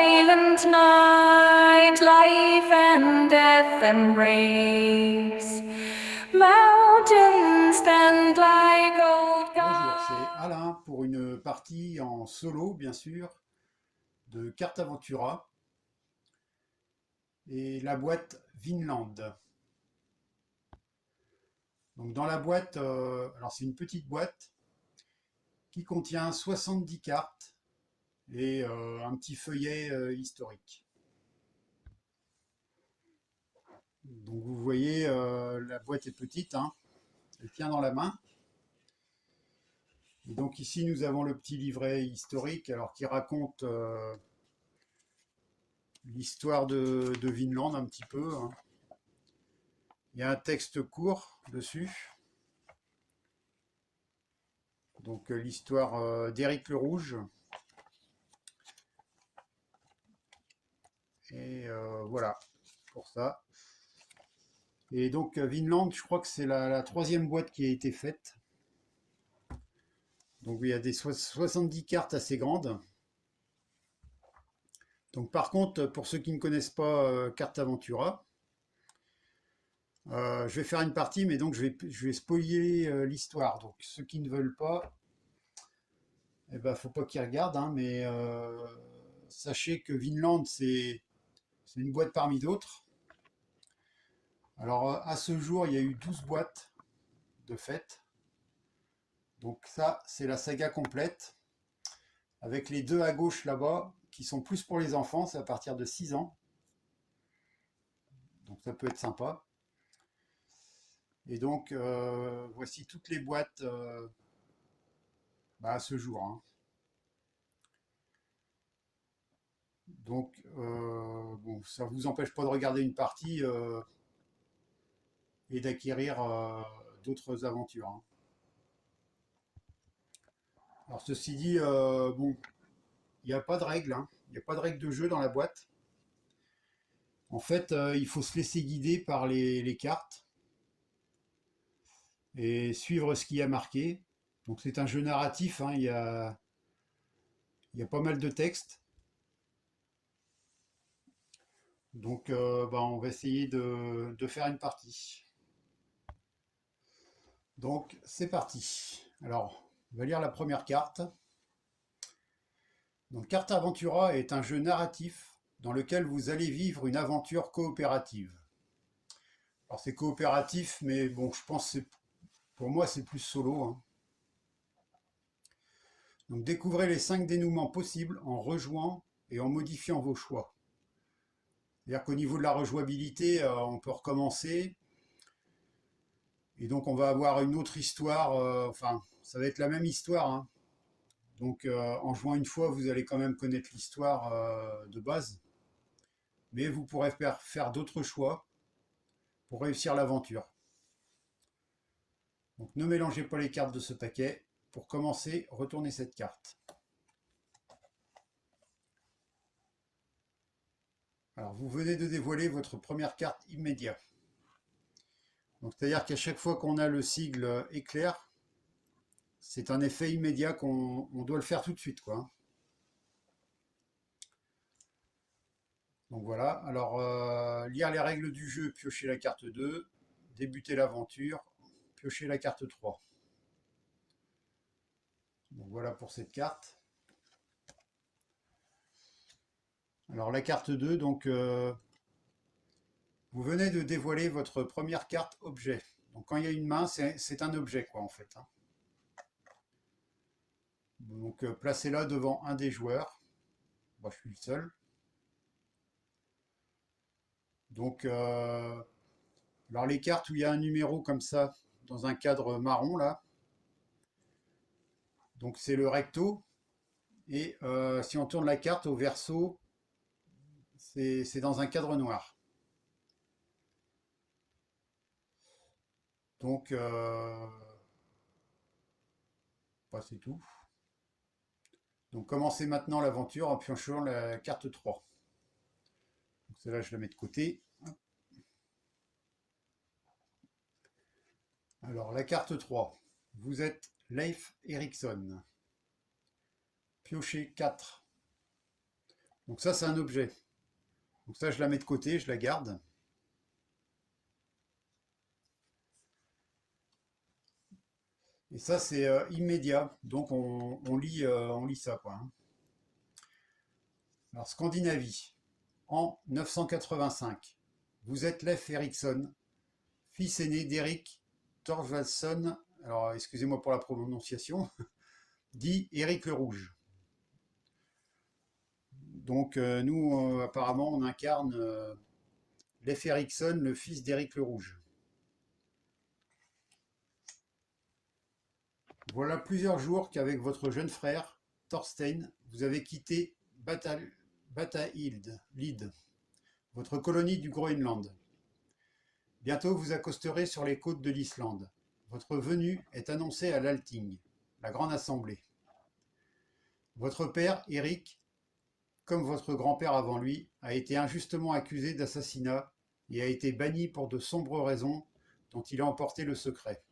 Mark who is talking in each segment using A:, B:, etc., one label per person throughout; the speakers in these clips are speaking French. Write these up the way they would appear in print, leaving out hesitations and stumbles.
A: silent night, life and death embrace. Mountains stand like old
B: Bonjour, c'est
A: gods.
B: Alain pour une partie en solo, bien sûr, de Carte Aventura et la boîte Vinland. Donc dans la boîte, alors c'est une petite boîte qui contient 70 cartes et un petit feuillet historique. Donc vous voyez, la boîte est petite, hein, elle tient dans la main. Et donc ici nous avons le petit livret historique, alors qui raconte l'histoire de Vinland un petit peu, hein. Il y a un texte court dessus. Donc l'histoire d'Éric le Rouge. Et voilà pour ça. Et donc Vinland, je crois que c'est la troisième boîte qui a été faite. Donc il y a des 70 cartes assez grandes. Donc par contre, pour ceux qui ne connaissent pas Carte Aventura, je vais faire une partie, mais donc je vais spoiler l'histoire. Donc ceux qui ne veulent pas, eh ben, faut pas qu'ils regardent, hein, mais sachez que Vinland, c'est une boîte parmi d'autres. Alors à ce jour, il y a eu 12 boîtes de faites. Donc ça, c'est la saga complète, avec les deux à gauche là-bas, qui sont plus pour les enfants, c'est à partir de 6 ans. Donc ça peut être sympa. Et donc, voici toutes les boîtes à ce jour, hein. Donc, bon, ça ne vous empêche pas de regarder une partie et d'acquérir d'autres aventures, hein. Alors, ceci dit, bon, il n'y a pas de règles, hein. Il n'y a pas de règles de jeu dans la boîte. En fait, il faut se laisser guider par les cartes et suivre ce qui y a marqué. Donc, c'est un jeu narratif, hein. Il y a pas mal de textes. Donc, on va essayer de faire une partie. Donc, c'est parti. Alors, on va lire la première carte. Donc, Carte Aventura est un jeu narratif dans lequel vous allez vivre une aventure coopérative. Alors, c'est coopératif, mais bon, je pense que pour moi, c'est plus solo, hein. Donc, découvrez les 5 dénouements possibles en rejouant et en modifiant vos choix. C'est-à-dire qu'au niveau de la rejouabilité, on peut recommencer. Et donc, on va avoir une autre histoire. Enfin, ça va être la même histoire, hein. Donc, en jouant une fois, vous allez quand même connaître l'histoire de base. Mais vous pourrez faire d'autres choix pour réussir l'aventure. Donc, ne mélangez pas les cartes de ce paquet. Pour commencer, retournez cette carte. Alors, vous venez de dévoiler votre première carte immédiat. Donc, c'est-à-dire qu'à chaque fois qu'on a le sigle éclair, c'est un effet immédiat qu'on doit le faire tout de suite, quoi. Donc voilà, alors lire les règles du jeu, piocher la carte 2, débuter l'aventure, piocher la carte 3. Donc voilà pour cette carte. Alors la carte 2, donc vous venez de dévoiler votre première carte objet. Donc quand il y a une main, c'est un objet, quoi, en fait, hein. Donc placez-la devant un des joueurs. Moi, je suis le seul. Donc alors les cartes où il y a un numéro comme ça, dans un cadre marron, là, donc c'est le recto. Et si on tourne la carte au verso, c'est dans un cadre noir. Donc, c'est tout. Donc, commencez maintenant l'aventure en piochant la carte 3. Donc, celle-là, je la mets de côté. Alors, la carte 3. Vous êtes Leif Erikson. Piochez 4. Donc ça, c'est un objet. Donc ça, je la mets de côté, je la garde. Et ça, c'est immédiat. Donc on lit ça, quoi, hein. Alors, Scandinavie, en 985. Vous êtes Leif Erikson, fils aîné d'Eric Thorvaldsson, alors excusez-moi pour la prononciation, dit Éric le Rouge. Donc nous, apparemment, on incarne Leif Erikson, le fils d'Éric le Rouge. Voilà plusieurs jours qu'avec votre jeune frère, Thorstein, vous avez quitté Batahild, votre colonie du Groenland. Bientôt vous accosterez sur les côtes de l'Islande. Votre venue est annoncée à l'Althing, la grande assemblée. Votre père, Éric, comme votre grand-père avant lui, a été injustement accusé d'assassinat et a été banni pour de sombres raisons dont il a emporté le secret.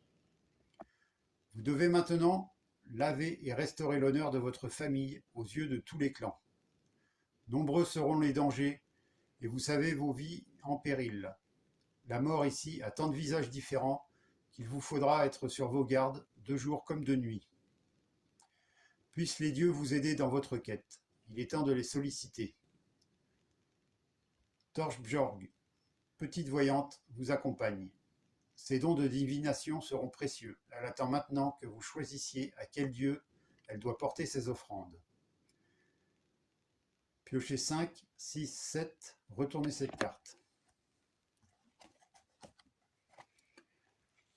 B: Vous devez maintenant laver et restaurer l'honneur de votre famille aux yeux de tous les clans. Nombreux seront les dangers, et vous savez vos vies en péril. La mort ici a tant de visages différents qu'il vous faudra être sur vos gardes, de jour comme de nuit. Puissent les dieux vous aider dans votre quête. Il est temps de les solliciter. Torbjörg, petite voyante, vous accompagne. Ces dons de divination seront précieux. Elle attend maintenant que vous choisissiez à quel dieu elle doit porter ses offrandes. Piochez 5, 6, 7, retournez cette carte.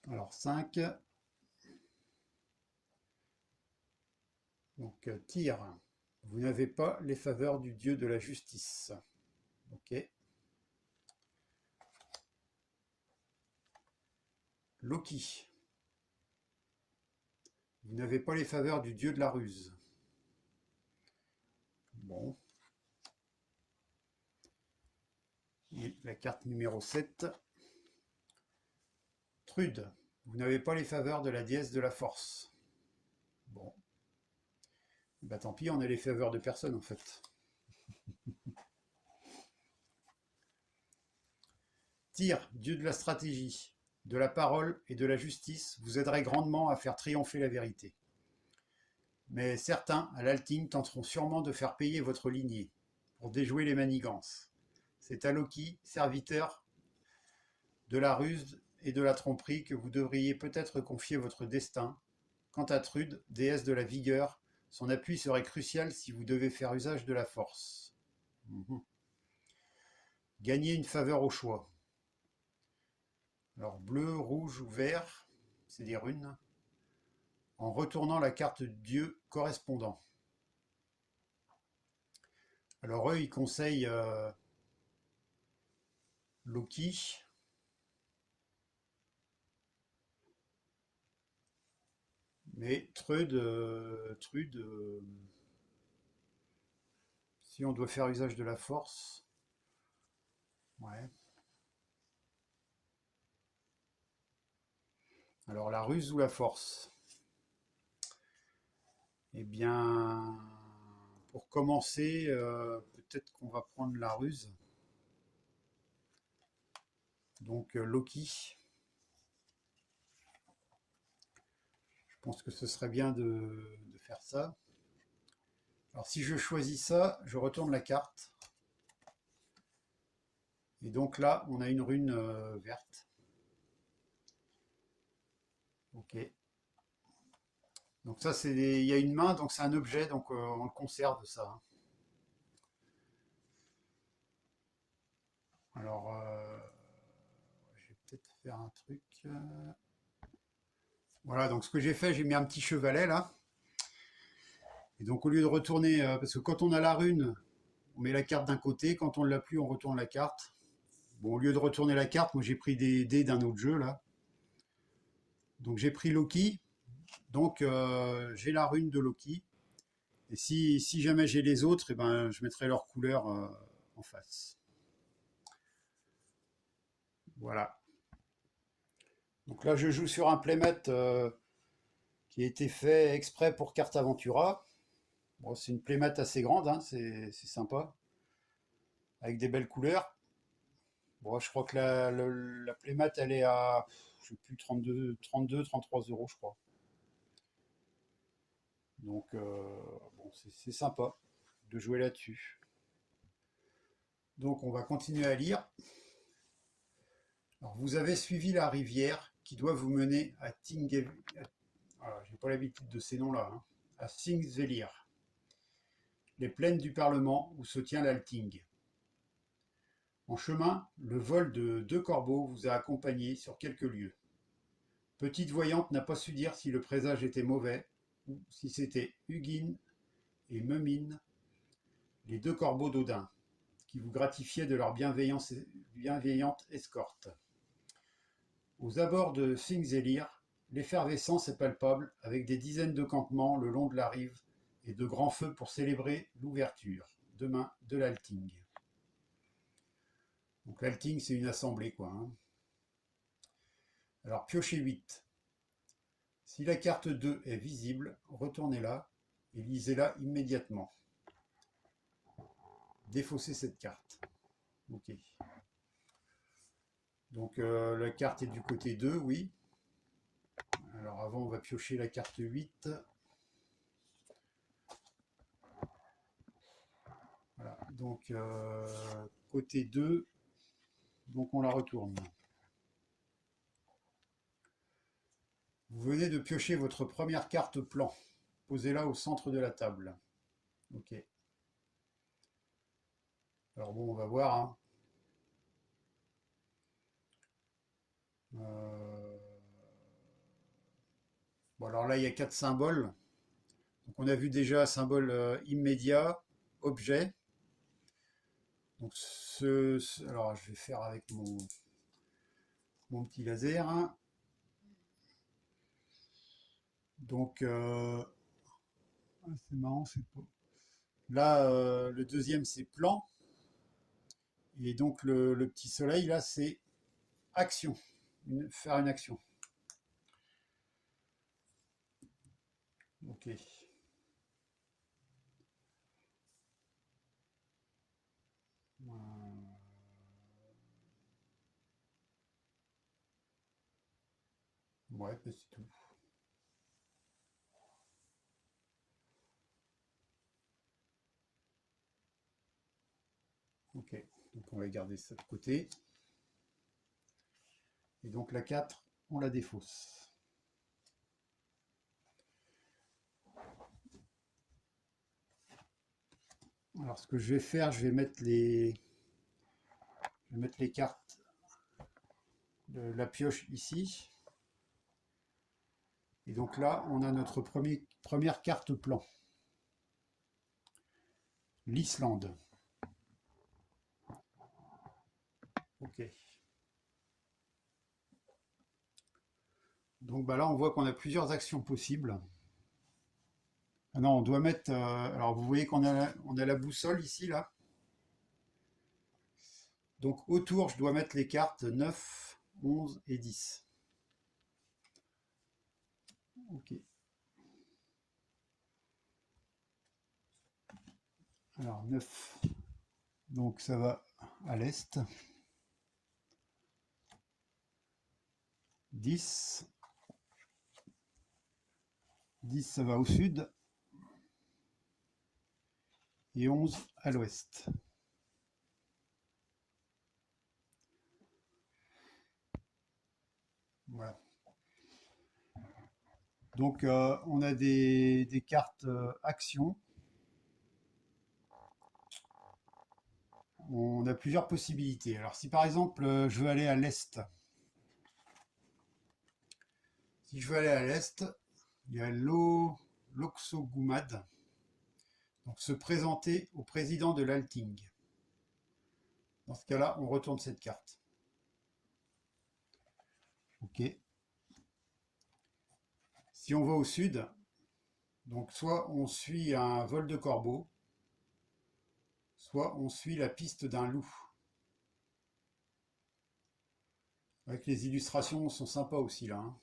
B: Alors 5. Donc tir. Vous n'avez pas les faveurs du dieu de la justice. Ok. Loki. Vous n'avez pas les faveurs du dieu de la ruse. Bon. Et la carte numéro 7. Trude. Vous n'avez pas les faveurs de la déesse de la force. Bon. Bah tant pis, on a les faveurs de personne en fait. Tyr, dieu de la stratégie, de la parole et de la justice, vous aiderait grandement à faire triompher la vérité. Mais certains, à l'Althing, tenteront sûrement de faire payer votre lignée, pour déjouer les manigances. C'est à Loki, serviteur de la ruse et de la tromperie, que vous devriez peut-être confier votre destin. Quant à Trude, déesse de la vigueur, son appui serait crucial si vous devez faire usage de la force. Gagnez une faveur au choix. Alors bleu, rouge ou vert, c'est des runes. En retournant la carte du dieu correspondant. Alors eux, ils conseillent Loki. Mais Trude, si on doit faire usage de la force, ouais. Alors la ruse ou la force? Eh bien, pour commencer, peut-être qu'on va prendre la ruse. Donc Loki. Je pense que ce serait bien de faire ça. Alors si je choisis ça, je retourne la carte. Et donc là, on a une rune verte. Ok. Donc ça, il y a une main, donc c'est un objet, donc on le conserve ça, hein. Alors, je vais peut-être faire un truc. Voilà, donc ce que j'ai fait, j'ai mis un petit chevalet là. Et donc au lieu de retourner, parce que quand on a la rune, on met la carte d'un côté, quand on ne l'a plus, on retourne la carte. Bon, au lieu de retourner la carte, moi j'ai pris des dés d'un autre jeu là. Donc j'ai pris Loki, donc j'ai la rune de Loki. Et si jamais j'ai les autres, eh ben, je mettrai leur couleur en face. Voilà. Donc là, je joue sur un playmat qui a été fait exprès pour Carte Aventura. Bon, c'est une playmat assez grande, hein, c'est sympa. avec des belles couleurs. Bon, je crois que la Playmat, elle est à, je sais plus, 33 euros, je crois. Donc, bon, c'est sympa de jouer là-dessus. Donc, on va continuer à lire. Alors, vous avez suivi la rivière qui doit vous mener à Tinge... Voilà, j'ai pas l'habitude de ces noms-là, hein. À Thingvellir, les plaines du Parlement où se tient l'Althing. En chemin, le vol de 2 corbeaux vous a accompagné sur quelques lieues. Petite voyante n'a pas su dire si le présage était mauvais ou si c'était Hugin et Mumin, les 2 corbeaux d'Odin, qui vous gratifiaient de leur bienveillante escorte. Aux abords de Thingvellir, l'effervescence est palpable avec des dizaines de campements le long de la rive et de grands feux pour célébrer l'ouverture, demain, de l'Althing. Donc l'Althing, c'est une assemblée, quoi, hein. Alors piochez 8. Si la carte 2 est visible, retournez-la et lisez-la immédiatement. Défaussez cette carte. Ok. Donc la carte est du côté 2, oui. Alors avant, on va piocher la carte 8. Voilà. Donc côté 2, donc on la retourne. Vous venez de piocher votre première carte plan. Posez-la au centre de la table. Ok. Alors bon, on va voir, hein. Euh, Bon, alors là, il y a 4 symboles. Donc on a vu déjà symbole immédiat, objet. Donc alors je vais faire avec mon petit laser, hein. Donc c'est marrant, c'est pas. Là, le deuxième c'est plan. Et donc le petit soleil là c'est action. Faire une action. Ok. Ouais, bah, c'est tout. Ok. Donc on va garder ça de côté. Et donc la 4, on la défausse. Alors ce que je vais faire, je vais mettre les cartes de la pioche ici. Et donc là, on a notre première carte plan. L'Islande. Ok. Donc bah là, on voit qu'on a plusieurs actions possibles. Ah non, on doit mettre. Alors vous voyez qu'on a la boussole ici, là. Donc autour, je dois mettre les cartes 9, 11 et 10. Ok. Alors 9. Donc ça va à l'est. 10. 10, ça va au sud. Et 11 à l'ouest. Voilà. Donc on a des cartes actions. On a plusieurs possibilités. Alors si par exemple je veux aller à l'est, si je veux aller à l'est, il y a l'Oxogumad, donc se présenter au président de l'Althing. Dans ce cas-là, on retourne cette carte. Ok. Si on va au sud, donc soit on suit un vol de corbeau, soit on suit la piste d'un loup. Avec les illustrations sont sympas aussi là, hein.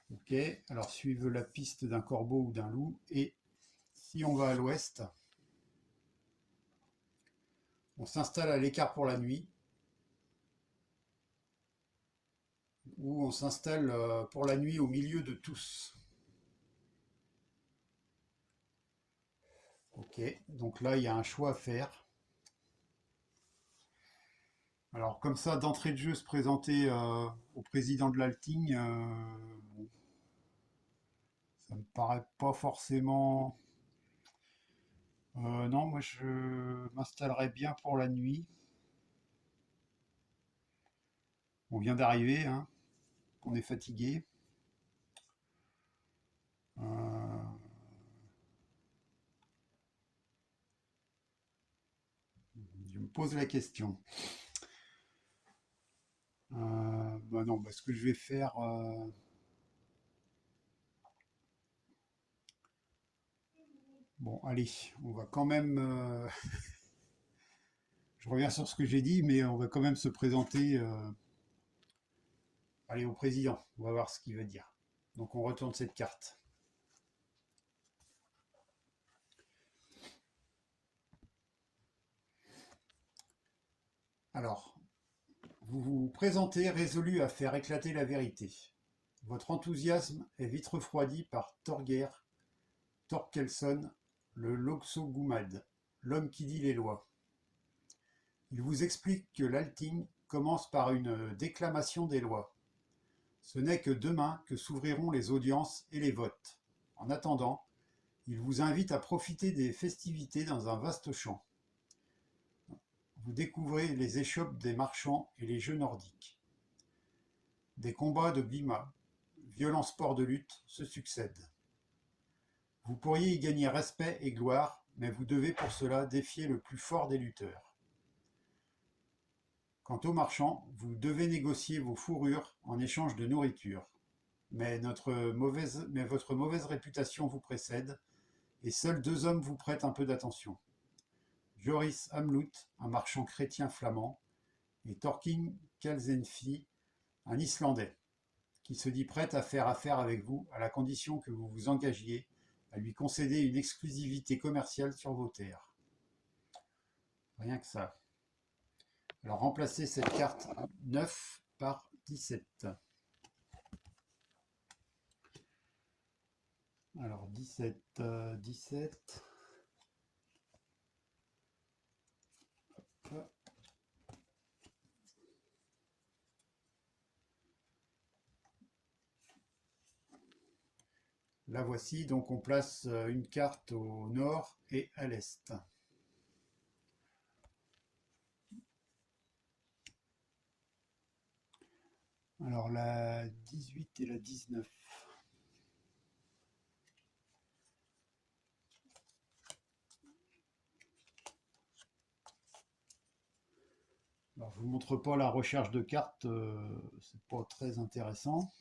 B: Ok, alors suivre la piste d'un corbeau ou d'un loup. Et si on va à l'ouest, s'installe à l'écart pour la nuit ou on s'installe pour la nuit au milieu de tous. Ok, donc là il y a un choix à faire. Alors comme ça, d'entrée de jeu, se présenter au président de l'Alting, bon, ça me paraît pas forcément. Non, moi je m'installerais bien pour la nuit. On vient d'arriver, hein, on est fatigué. Euh, je me pose la question. Bah non, bah ce que je vais faire, bon, allez, on va quand même. Je reviens sur ce que j'ai dit, mais on va quand même se présenter, allez, au président. On va voir ce qu'il va dire. Donc on retourne cette carte. Alors, vous vous présentez résolu à faire éclater la vérité. Votre enthousiasme est vite refroidi par Torgeir Thorkelsson, le Loxogumad, l'homme qui dit les lois. Il vous explique que l'Alting commence par une déclamation des lois. Ce n'est que demain que s'ouvriront les audiences et les votes. En attendant, il vous invite à profiter des festivités dans un vaste champ. Vous découvrez les échoppes des marchands et les jeux nordiques. Des combats de Glima, violents sports de lutte, se succèdent. Vous pourriez y gagner respect et gloire, mais vous devez pour cela défier le plus fort des lutteurs. Quant aux marchands, vous devez négocier vos fourrures en échange de nourriture. Mais votre mauvaise réputation vous précède, et seuls 2 hommes vous prêtent un peu d'attention. Joris Hamloot, un marchand chrétien flamand, et Thorkin Kalsenfi, un Islandais, qui se dit prêt à faire affaire avec vous à la condition que vous vous engagiez à lui concéder une exclusivité commerciale sur vos terres. Rien que ça. Alors remplacez cette carte 9 par 17. Alors 17, 17. Hop. La voici, donc on place une carte au nord et à l'est. Alors la 18 et la 19. Alors je vous montre pas la recherche de cartes, c'est pas très intéressant.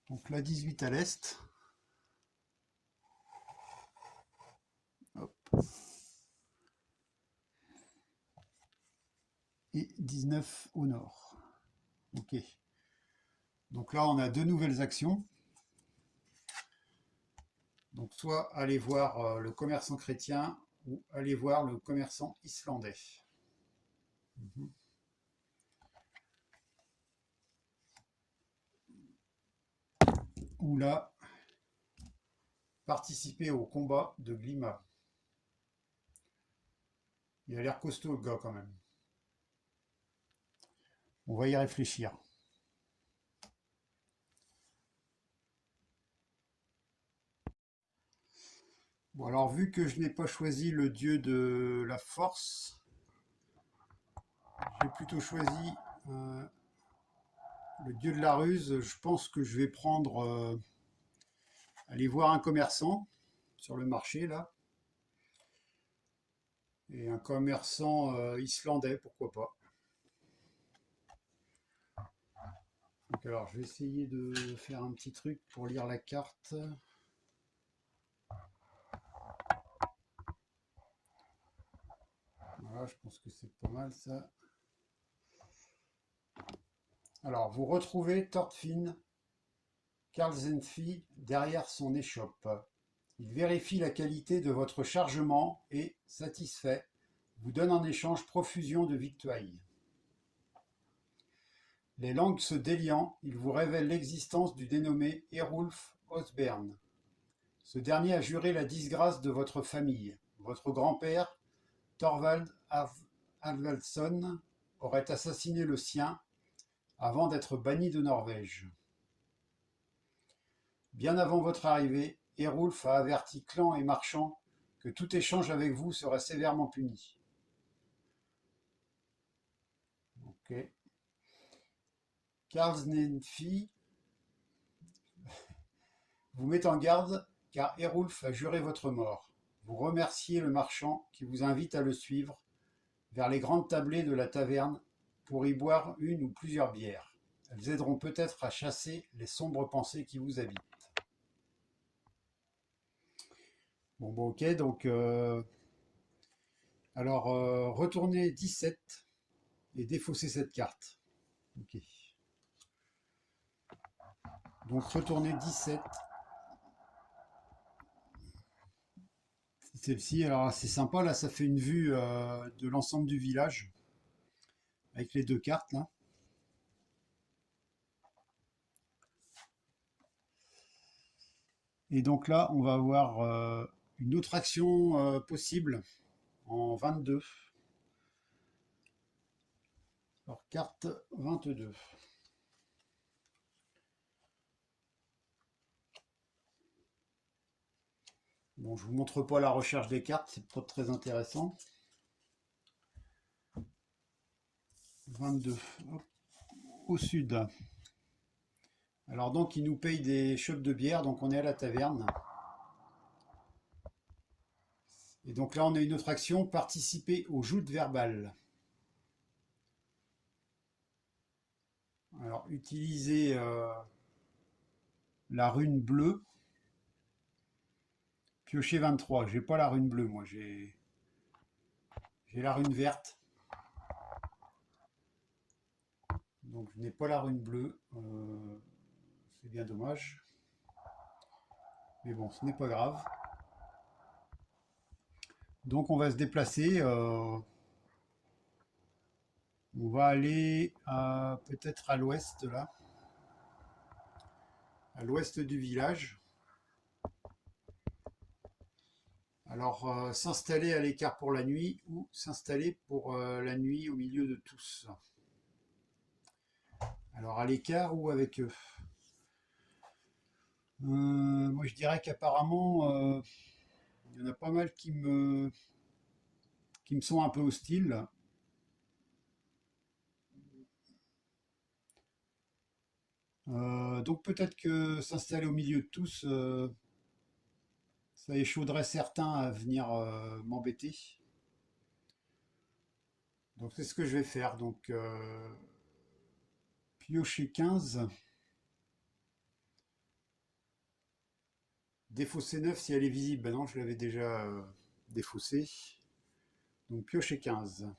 B: Donc la 18 à l'est. Hop. Et 19 au nord. Ok. Donc là, on a 2 nouvelles actions. Donc soit aller voir le commerçant chrétien ou aller voir le commerçant islandais. Ou là, participer au combat de Glima. Il a l'air costaud le gars quand même. On va y réfléchir. Bon alors vu que je n'ai pas choisi le dieu de la force, j'ai plutôt choisi le dieu de la ruse. Je pense que je vais prendre, aller voir un commerçant sur le marché là. Et un commerçant islandais, pourquoi pas. Donc alors je vais essayer de faire un petit truc pour lire la carte. Voilà, je pense que c'est pas mal ça. Alors vous retrouvez Thorfinn Karlsenfi derrière son échoppe. Il vérifie la qualité de votre chargement et, satisfait, vous donne en échange profusion de victuailles. Les langues se déliant, il vous révèle l'existence du dénommé Erulf Osbern. Ce dernier a juré la disgrâce de votre famille. Votre grand-père, Thorvald Haraldsson, aurait assassiné le sien avant d'être banni de Norvège. Bien avant votre arrivée, Erulf a averti clans et marchands que tout échange avec vous serait sévèrement puni. Ok. Karlsneffi vous met en garde car Erulf a juré votre mort. Vous remerciez le marchand qui vous invite à le suivre vers les grandes tablées de la taverne pour y boire une ou plusieurs bières. Elles aideront peut-être à chasser les sombres pensées qui vous habitent. Bon, ok, donc retournez 17 et défaussez cette carte. Ok. Donc retournez 17. Celle-ci, alors c'est sympa, là ça fait une vue de l'ensemble du village avec les deux cartes là. Et donc là on va avoir une autre action possible en 22. Alors carte 22. Bon, je vous montre pas la recherche des cartes, c'est pas très intéressant. 22. Hop. Au sud. Alors donc, il nous paye des chopes de bière, donc on est à la taverne. Et donc là, on a une autre action, participer aux joutes verbales. Alors, utiliser la rune bleue. Piocher 23. J'ai pas la rune bleue, moi. J'ai la rune verte. Donc, je n'ai pas la rune bleue. C'est bien dommage. Mais bon, ce n'est pas grave. Donc, on va se déplacer. On va aller peut-être à l'ouest, là. À l'ouest du village. Alors, s'installer à l'écart pour la nuit ou s'installer pour la nuit au milieu de tous. Alors, à l'écart ou avec eux. Moi, je dirais qu'apparemment, il y en a pas mal qui me sont un peu hostiles. Donc peut-être que s'installer au milieu de tous, ça échauderait certains à venir m'embêter. Donc c'est ce que je vais faire. Donc piocher 15. Défausser 9 si elle est visible. Ben non, je l'avais déjà défaussé. Donc piocher 15.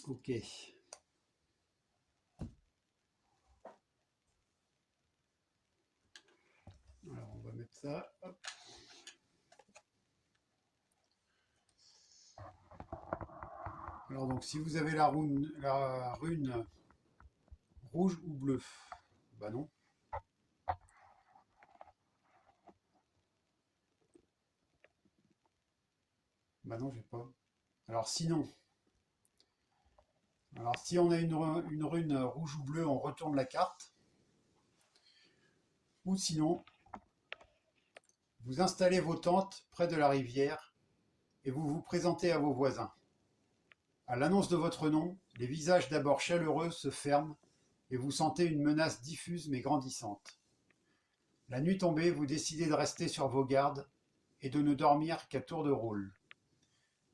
B: Ok. Alors on va mettre ça. Hop. Alors donc si vous avez la rune rouge ou bleue, bah non. Bah non, j'ai pas. Alors sinon, alors si on a une rune rouge ou bleue, on retourne la carte. Ou sinon, vous installez vos tentes près de la rivière et vous vous présentez à vos voisins. À l'annonce de votre nom, les visages d'abord chaleureux se ferment et vous sentez une menace diffuse mais grandissante. La nuit tombée, vous décidez de rester sur vos gardes et de ne dormir qu'à tour de rôle.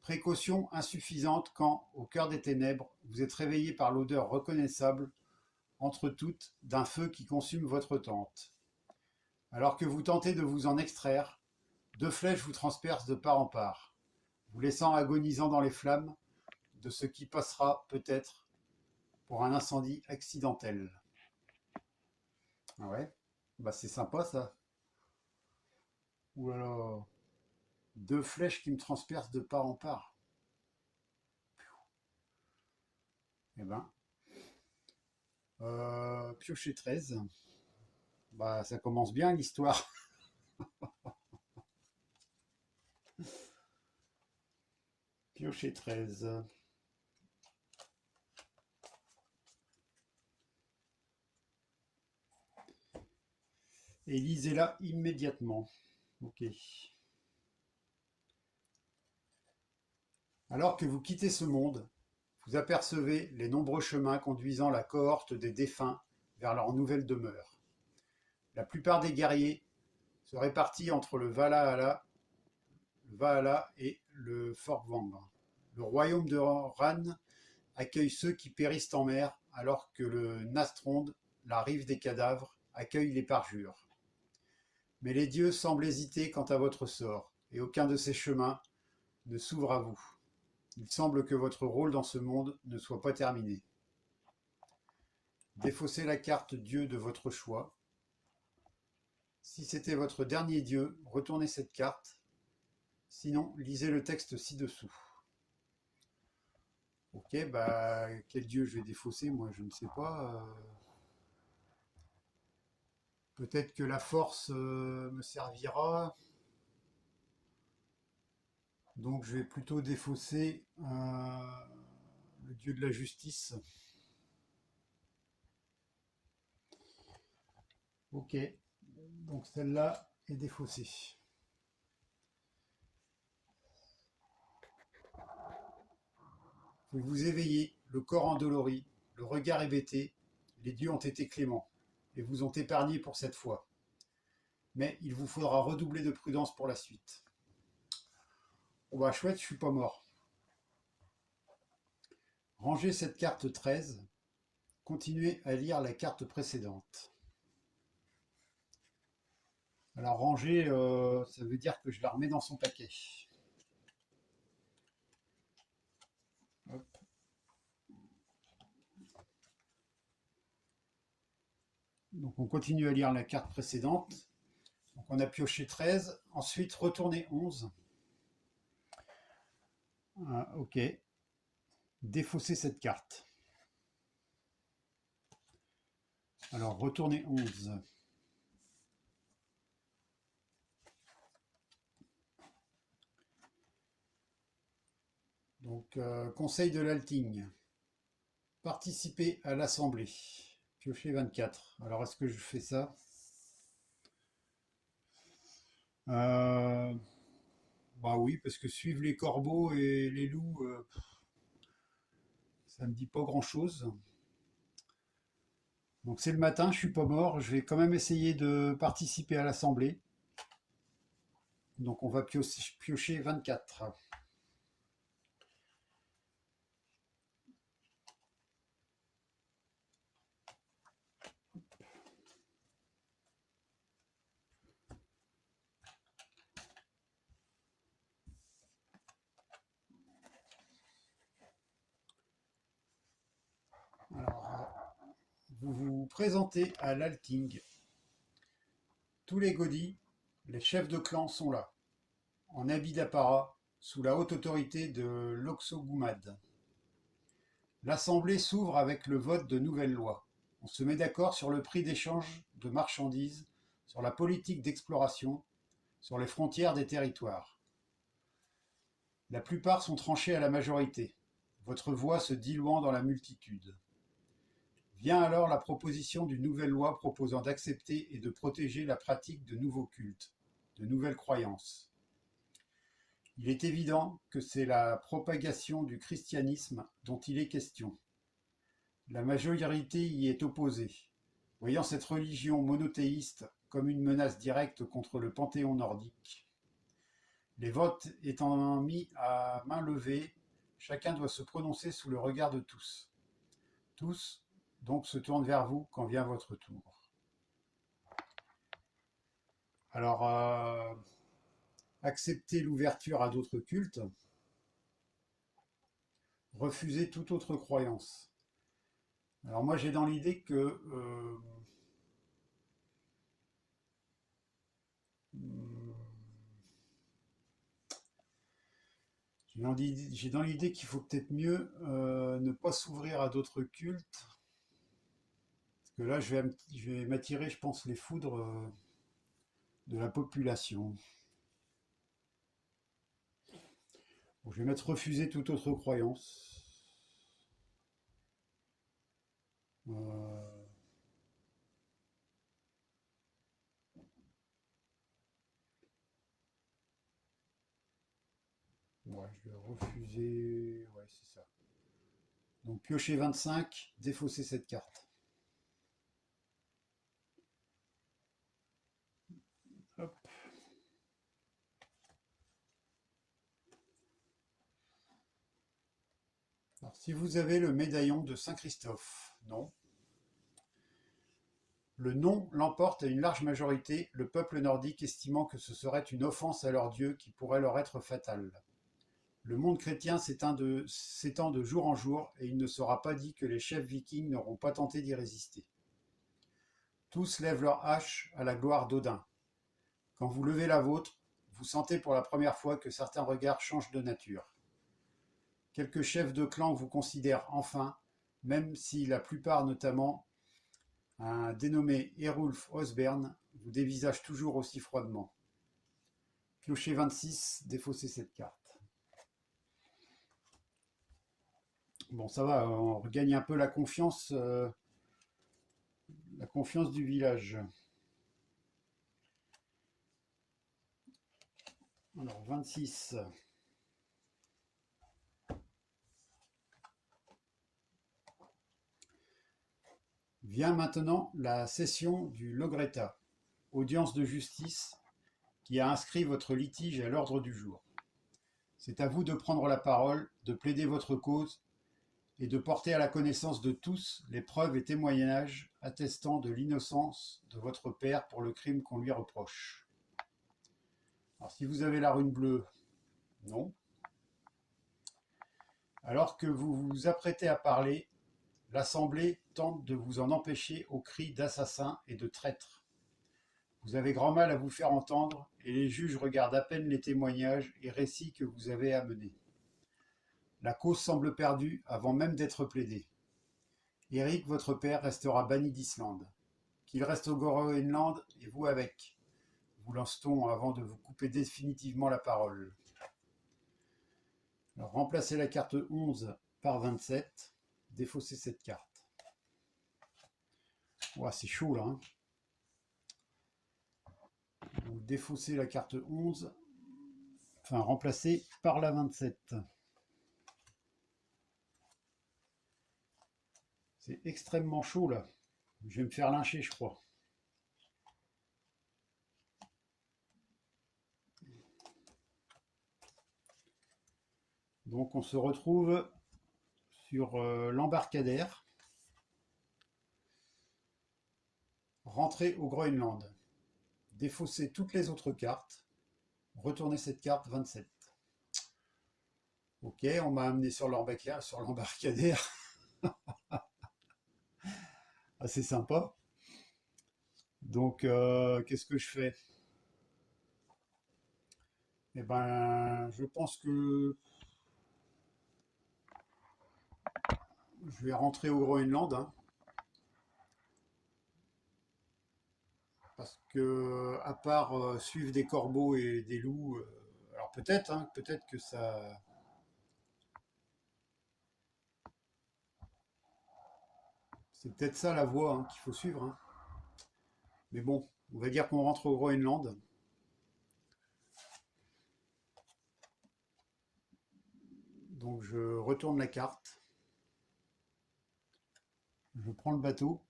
B: Précaution insuffisante quand, au cœur des ténèbres, vous êtes réveillé par l'odeur reconnaissable, entre toutes, d'un feu qui consume votre tente. Alors que vous tentez de vous en extraire, 2 flèches vous transpercent de part en part. vous laissant agonisant dans les flammes de ce qui passera peut-être pour un incendie accidentel. Ah ouais, bah c'est sympa ça. Ou alors, deux flèches qui me transpercent de part en part. Eh ben, piocher 13. Bah ça commence bien l'histoire. Piocher 13. Et lisez-la immédiatement. Ok. Alors que vous quittez ce monde, vous apercevez les nombreux chemins conduisant la cohorte des défunts vers leur nouvelle demeure. La plupart des guerriers se répartis entre le Valhalla et le Forvang. Le royaume de Ran accueille ceux qui périssent en mer, alors que le Nastronde, la rive des cadavres, accueille les parjures. Mais les dieux semblent hésiter quant à votre sort, et aucun de ces chemins ne s'ouvre à vous. Il semble que votre rôle dans ce monde ne soit pas terminé. Défaussez la carte Dieu de votre choix. Si c'était votre dernier Dieu, retournez cette carte. Sinon, lisez le texte ci-dessous. Ok, bah, quel Dieu je vais défausser, moi je ne sais pas. Peut-être que la force me servira. Donc je vais plutôt défausser le Dieu de la justice. Ok, donc celle-là est défaussée. Vous vous éveillez, le corps endolori, le regard hébété, les dieux ont été cléments et vous ont épargné pour cette fois. Mais il vous faudra redoubler de prudence pour la suite. Oh bah chouette, je suis pas mort. Rangez cette carte 13, continuez à lire la carte précédente. Alors ranger, ça veut dire que je la remets dans son paquet. Hop. Donc on continue à lire la carte précédente. Donc on a pioché 13, ensuite retournez 11. Ah, ok. Défausser cette carte. Alors retournez 11. Donc conseil de l'Alting. Participer à l'Assemblée. Piocher 24. Alors est-ce que je fais ça? Bah oui, parce que suivre les corbeaux et les loups, ça me dit pas grand-chose. Donc c'est le matin, je suis pas mort, je vais quand même essayer de participer à l'Assemblée. Donc on va piocher 24. Alors, vous vous présentez à l'Alting. Tous les godis, les chefs de clan sont là, en habit d'apparat, sous la haute autorité de l'Oxogumad. L'Assemblée s'ouvre avec le vote de nouvelles lois. On se met d'accord sur le prix d'échange de marchandises, sur la politique d'exploration, sur les frontières des territoires. La plupart sont tranchés à la majorité, votre voix se diluant dans la multitude. Vient alors la proposition d'une nouvelle loi proposant d'accepter et de protéger la pratique de nouveaux cultes, de nouvelles croyances. Il est évident que c'est la propagation du christianisme dont il est question. La majorité y est opposée, voyant cette religion monothéiste comme une menace directe contre le panthéon nordique. Les votes étant mis à main levée, chacun doit se prononcer sous le regard de tous. Tous, donc, se tournent vers vous quand vient votre tour. Alors, accepter l'ouverture à d'autres cultes. refuser toute autre croyance. Alors moi j'ai dans l'idée que j'ai dans l'idée qu'il faut peut-être mieux ne pas s'ouvrir à d'autres cultes, parce que là je vais m'attirer, je pense, les foudres de la population. Bon, je vais mettre refuser toute autre croyance. Euh, ouais, je vais refuser. Ouais, c'est ça. Donc piocher 25, défausser cette carte. Hop. Alors, si vous avez le médaillon de Saint-Christophe, non. Le non l'emporte à une large majorité, le peuple nordique estimant que ce serait une offense à leur Dieu qui pourrait leur être fatale. Le monde chrétien s'étend de jour en jour et il ne sera pas dit que les chefs vikings n'auront pas tenté d'y résister. Tous lèvent leur hache à la gloire d'Odin. Quand vous levez la vôtre, vous sentez pour la première fois que certains regards changent de nature. Quelques chefs de clan vous considèrent enfin, même si la plupart, notamment un dénommé Erulf Osbern, vous dévisage toujours aussi froidement. Piocher 26, défausser cette carte. Bon, ça va, on regagne un peu la confiance du village. Alors, 26. Vient maintenant la session du Logreta, audience de justice, qui a inscrit votre litige à l'ordre du jour. C'est à vous de prendre la parole, de plaider votre cause et de porter à la connaissance de tous les preuves et témoignages attestant de l'innocence de votre père pour le crime qu'on lui reproche. Alors si vous avez la rune bleue, non. Alors que vous vous apprêtez à parler, l'Assemblée tente de vous en empêcher aux cris d'assassins et de traîtres. Vous avez grand mal à vous faire entendre et les juges regardent à peine les témoignages et récits que vous avez amenés. La cause semble perdue avant même d'être plaidée. Éric, votre père, restera banni d'Islande. Qu'il reste au Groenland et vous avec, vous lance-t-on avant de vous couper définitivement la parole. Alors, remplacez la carte 11 par 27, défaussez cette carte. Ouais, c'est chaud là. Hein. Vous défaussez la carte 11, enfin remplacez par la 27. C'est extrêmement chaud là. Je vais me faire lyncher, je crois. Donc on se retrouve sur l'embarcadère. Rentrez au Groenland. Défaussez toutes les autres cartes. Retournez cette carte 27. Ok, on m'a amené sur l'embarcadère. Assez sympa. Donc, qu'est-ce que je fais? Eh ben, je pense que je vais rentrer au Groenland, hein, parce que à part suivre des corbeaux et des loups, alors peut-être, hein, peut-être que ça, c'est peut-être ça la voie hein, qu'il faut suivre. Hein. Mais bon, on va dire qu'on rentre au Groenland. Donc je retourne la carte, je prends le bateau,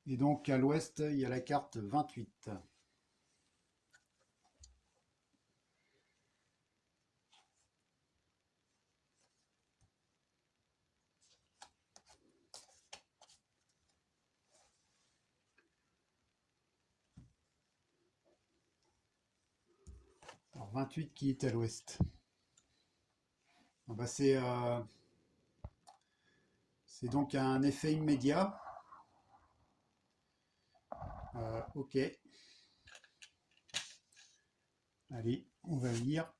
B: et donc à l'ouest, il y a la carte 28. Alors 28 qui est à l'ouest. Ah bah, c'est donc un effet immédiat. Ok, allez, on va lire.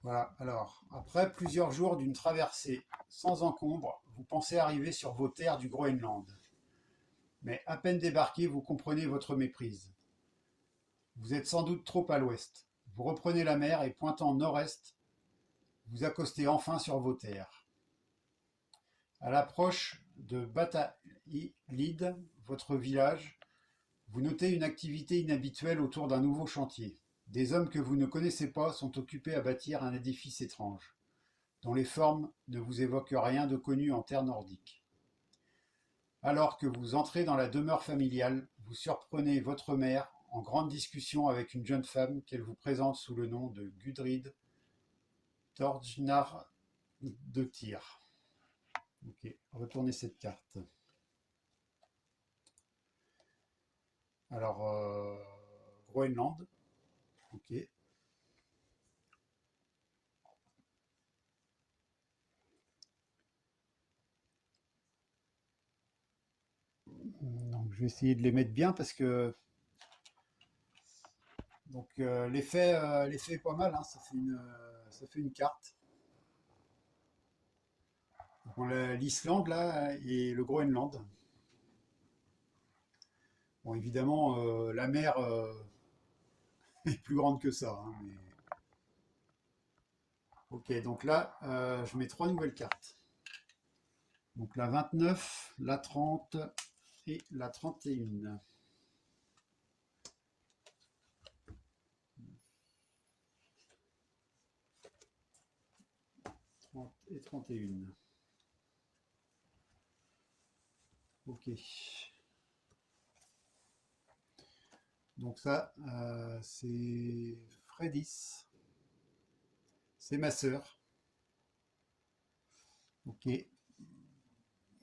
B: Voilà, alors, après plusieurs jours d'une traversée sans encombre, vous pensez arriver sur vos terres du Groenland. Mais à peine débarqué, vous comprenez votre méprise. Vous êtes sans doute trop à l'ouest. Vous reprenez la mer et pointant nord-est, vous accostez enfin sur vos terres. À l'approche de Bataillid, votre village, vous notez une activité inhabituelle autour d'un nouveau chantier. Des hommes que vous ne connaissez pas sont occupés à bâtir un édifice étrange, dont les formes ne vous évoquent rien de connu en terre nordique. Alors que vous entrez dans la demeure familiale, vous surprenez votre mère en grande discussion avec une jeune femme qu'elle vous présente sous le nom de Gudrid Thorgnar de Tyr. Ok, retournez cette carte. Alors, Groenland, ok. Donc, je vais essayer de les mettre bien parce que donc l'effet est pas mal, hein, ça fait une carte. Donc, on a l'Islande là et le Groenland. Bon, évidemment, la mer est plus grande que ça, hein, mais... Ok, donc là, je mets trois nouvelles cartes. Donc la 29, la 30 et la 31. 30 et 31. Ok. Donc ça, c'est Fredis. C'est ma sœur. Ok.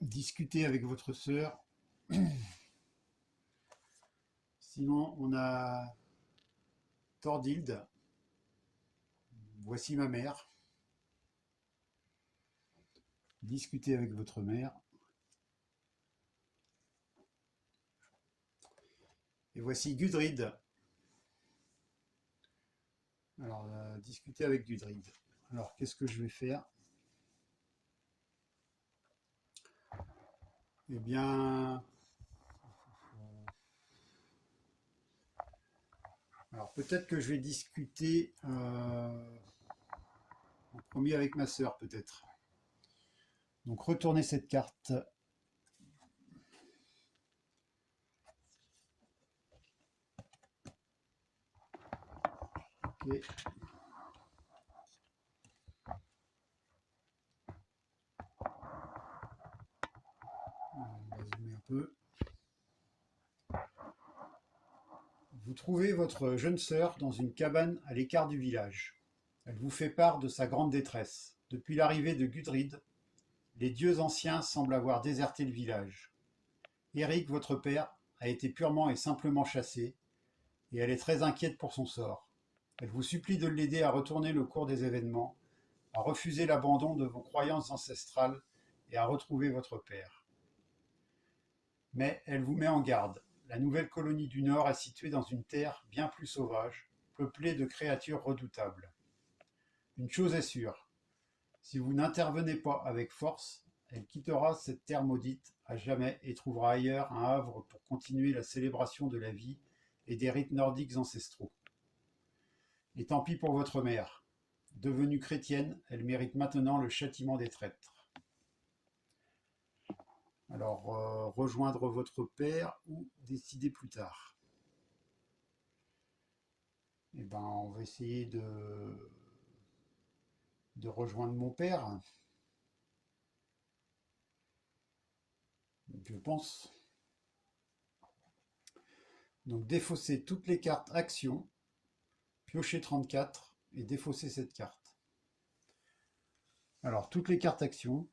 B: Discutez avec votre sœur. Sinon, on a Tordild. Voici ma mère. Discutez avec votre mère. Et voici Gudrid. Alors, discuter avec Gudrid. Alors, qu'est-ce que je vais faire? Eh bien, alors peut-être que je vais discuter en premier avec ma sœur, peut-être. Donc, retournez cette carte. Ok. On va zoomer un peu. Vous trouvez votre jeune sœur dans une cabane à l'écart du village. Elle vous fait part de sa grande détresse. Depuis l'arrivée de Gudrid, les dieux anciens semblent avoir déserté le village. Eric, votre père, a été purement et simplement chassé, et elle est très inquiète pour son sort. Elle vous supplie de l'aider à retourner le cours des événements, à refuser l'abandon de vos croyances ancestrales et à retrouver votre père. Mais elle vous met en garde. La nouvelle colonie du Nord est située dans une terre bien plus sauvage, peuplée de créatures redoutables. Une chose est sûre, si vous n'intervenez pas avec force, elle quittera cette terre maudite à jamais et trouvera ailleurs un havre pour continuer la célébration de la vie et des rites nordiques ancestraux. Et tant pis pour votre mère. Devenue chrétienne, elle mérite maintenant le châtiment des traîtres. Alors, rejoindre votre père ou décider plus tard. Eh ben, on va essayer de rejoindre mon père, je pense. Donc, défausser toutes les cartes actions, piocher 34 et défausser cette carte. Alors, toutes les cartes actions.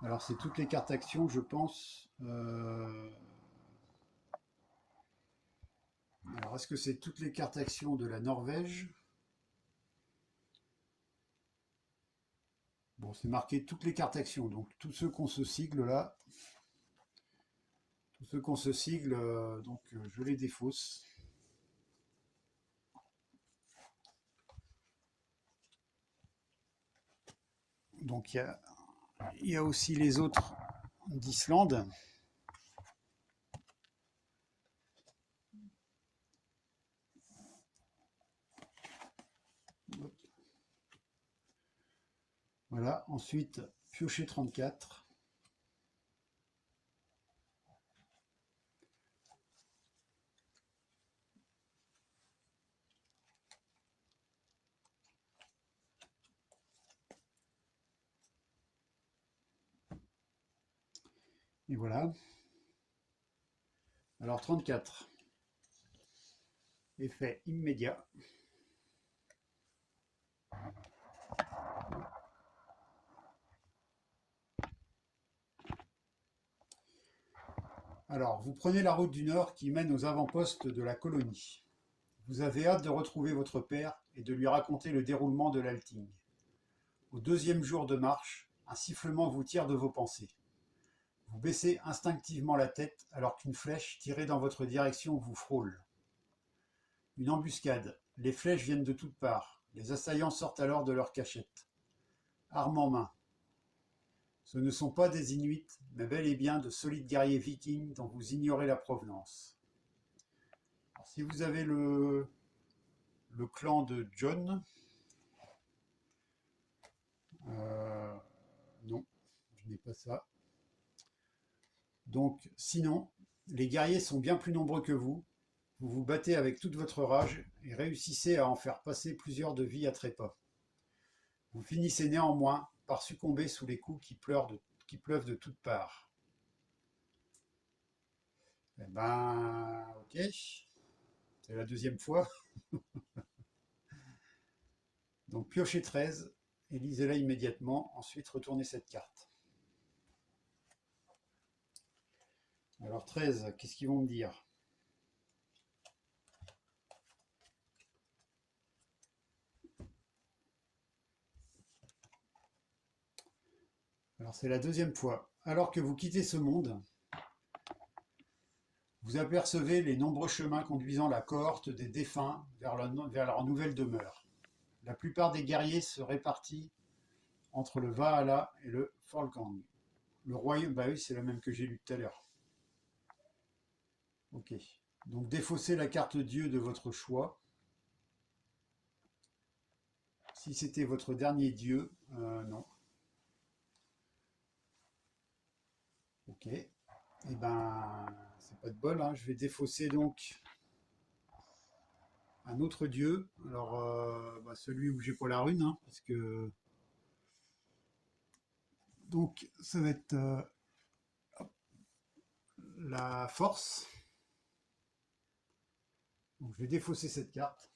B: Alors c'est toutes les cartes actions, je pense. Alors est-ce que c'est toutes les cartes actions de la Norvège? Bon, c'est marqué toutes les cartes actions, donc tous ceux qu'on se sigle là, tous ceux qu'on se sigle, je les défausse. Donc il y a aussi les autres d'Islande. Voilà, ensuite piocher 34. Et voilà. Alors 34. Effet immédiat. Alors, vous prenez la route du Nord qui mène aux avant-postes de la colonie. Vous avez hâte de retrouver votre père et de lui raconter le déroulement de l'Althing. Au deuxième jour de marche, un sifflement vous tire de vos pensées. Vous baissez instinctivement la tête alors qu'une flèche tirée dans votre direction vous frôle. Une embuscade. Les flèches viennent de toutes parts. Les assaillants sortent alors de leur cachette. Armes en main. Ce ne sont pas des Inuits, mais bel et bien de solides guerriers vikings dont vous ignorez la provenance. Alors, si vous avez le clan de John, non, je n'ai pas ça. Donc, sinon, les guerriers sont bien plus nombreux que vous. Vous vous battez avec toute votre rage et réussissez à en faire passer plusieurs de vie à trépas. Vous finissez néanmoins par succomber sous les coups qui pleuvent de toutes parts. Eh ben, ok, c'est la deuxième fois. Donc piochez 13 et lisez-la immédiatement, ensuite retournez cette carte. Alors 13, qu'est-ce qu'ils vont me dire? Alors c'est la deuxième fois. Alors que vous quittez ce monde, vous apercevez les nombreux chemins conduisant la cohorte des défunts vers leur nouvelle demeure. La plupart des guerriers se répartissent entre le Valhalla et le Folkang. Le royaume, bah oui, c'est la même que j'ai lu tout à l'heure. Ok. Donc défaussez la carte Dieu de votre choix. Si c'était votre dernier dieu, non. Ok. Eh ben, c'est pas de bol, hein. Je vais défausser donc un autre dieu. Alors, celui où j'ai pas la rune, hein, parce que. Donc, ça va être la force. Donc, je vais défausser cette carte.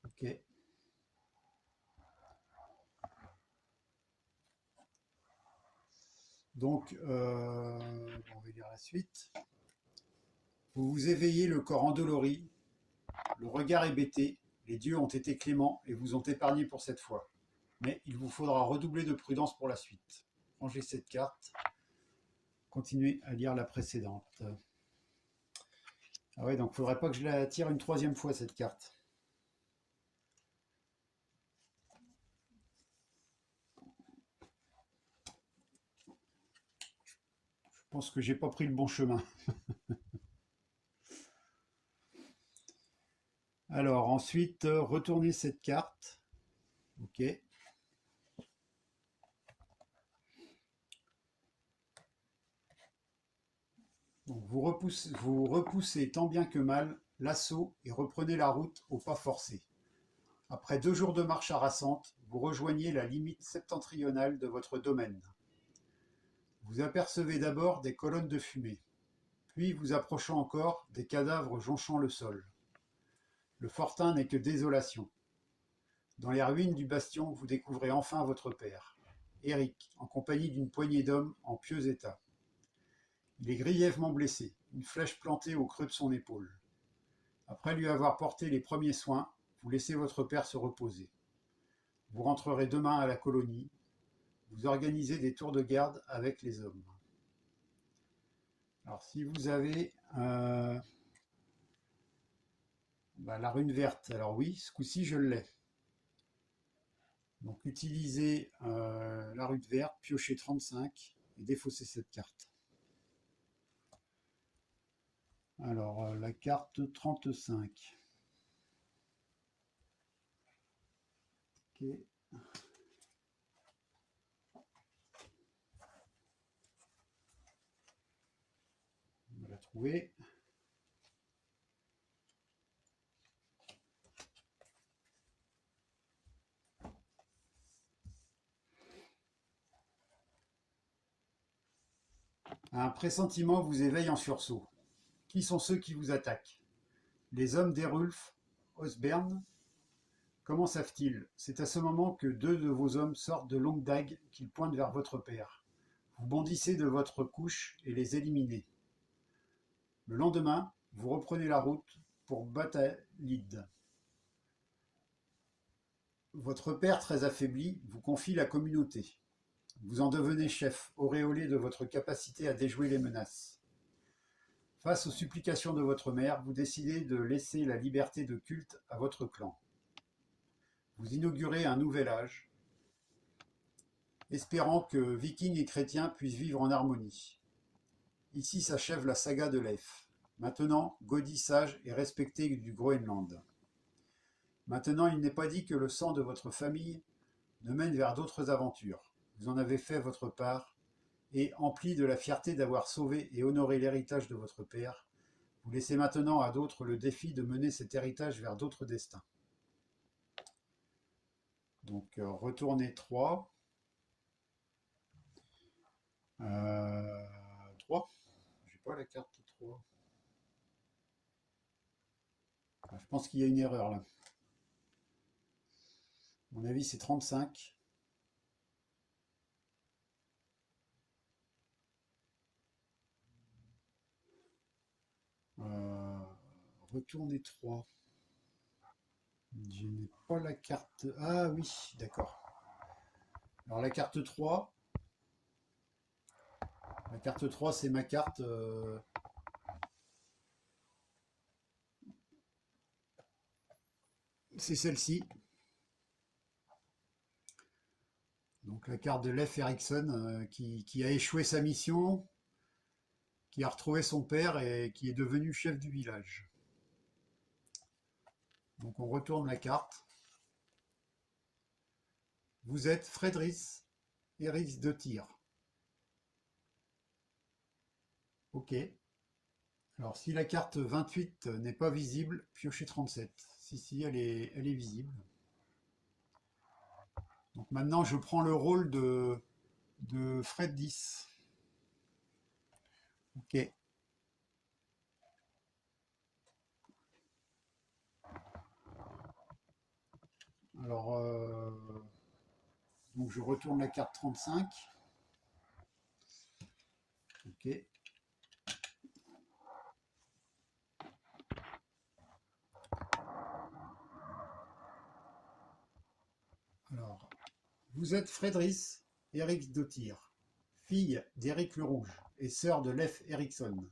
B: Ok. Donc, on va lire la suite. Vous vous éveillez le corps endolori, le regard hébété. Les dieux ont été cléments et vous ont épargné pour cette fois. Mais il vous faudra redoubler de prudence pour la suite. Rangez cette carte. Continuez à lire la précédente. Ah ouais, donc il ne faudrait pas que je la tire une troisième fois, cette carte. Je pense que j'ai pas pris le bon chemin. Alors ensuite, retournez cette carte. Ok. Donc, vous repoussez tant bien que mal l'assaut et reprenez la route au pas forcé. Après 2 jours de marche harassante, vous rejoignez la limite septentrionale de votre domaine. Vous apercevez d'abord des colonnes de fumée, puis vous approchant encore des cadavres jonchant le sol. Le fortin n'est que désolation. Dans les ruines du bastion, vous découvrez enfin votre père, Eric, en compagnie d'une poignée d'hommes en pieux état. Il est grièvement blessé, une flèche plantée au creux de son épaule. Après lui avoir porté les premiers soins, vous laissez votre père se reposer. Vous rentrerez demain à la colonie. Vous organisez des tours de garde avec les hommes. Alors si vous avez la rune verte, alors oui, ce coup-ci je l'ai. Donc utilisez la rune verte, piochez 35 et défaussez cette carte. Alors la carte 35. Ok. On va la trouver. Un pressentiment vous éveille en sursaut. Qui sont ceux qui vous attaquent? Les hommes d'Erulf, Osbern? Comment savent-ils? C'est à ce moment que deux de vos hommes sortent de longues dagues qu'ils pointent vers votre père. Vous bondissez de votre couche et les éliminez. Le lendemain, vous reprenez la route pour Batalide. Votre père, très affaibli, vous confie la communauté. Vous en devenez chef, auréolé de votre capacité à déjouer les menaces. Face aux supplications de votre mère, vous décidez de laisser la liberté de culte à votre clan. Vous inaugurez un nouvel âge, espérant que Vikings et chrétiens puissent vivre en harmonie. Ici s'achève la saga de Leif. Maintenant, Godi sage et respecté du Groenland. Maintenant, il n'est pas dit que le sang de votre famille ne mène vers d'autres aventures. Vous en avez fait votre part, et, empli de la fierté d'avoir sauvé et honoré l'héritage de votre père, vous laissez maintenant à d'autres le défi de mener cet héritage vers d'autres destins. Donc, retournez 3. 3. J'ai pas la carte 3. Ah, je pense qu'il y a une erreur là. À mon avis, c'est 35. Retournez 3. Je n'ai pas la carte. Ah oui, d'accord. Alors la carte 3. La carte 3, c'est ma carte. C'est celle-ci. Donc la carte de Leif Erikson qui a échoué sa mission, qui a retrouvé son père et qui est devenu chef du village. Donc on retourne la carte. Vous êtes Frédéric Eriks de Tyr. Ok. Alors si la carte 28 n'est pas visible, piochez 37. Si, elle est visible. Donc maintenant je prends le rôle de Fred 10. Ok. Alors, donc je retourne la carte 35. Ok. Alors, vous êtes Frédéric Eriks de Tyr, fille d'Éric le Rouge et sœur de Leif Erikson.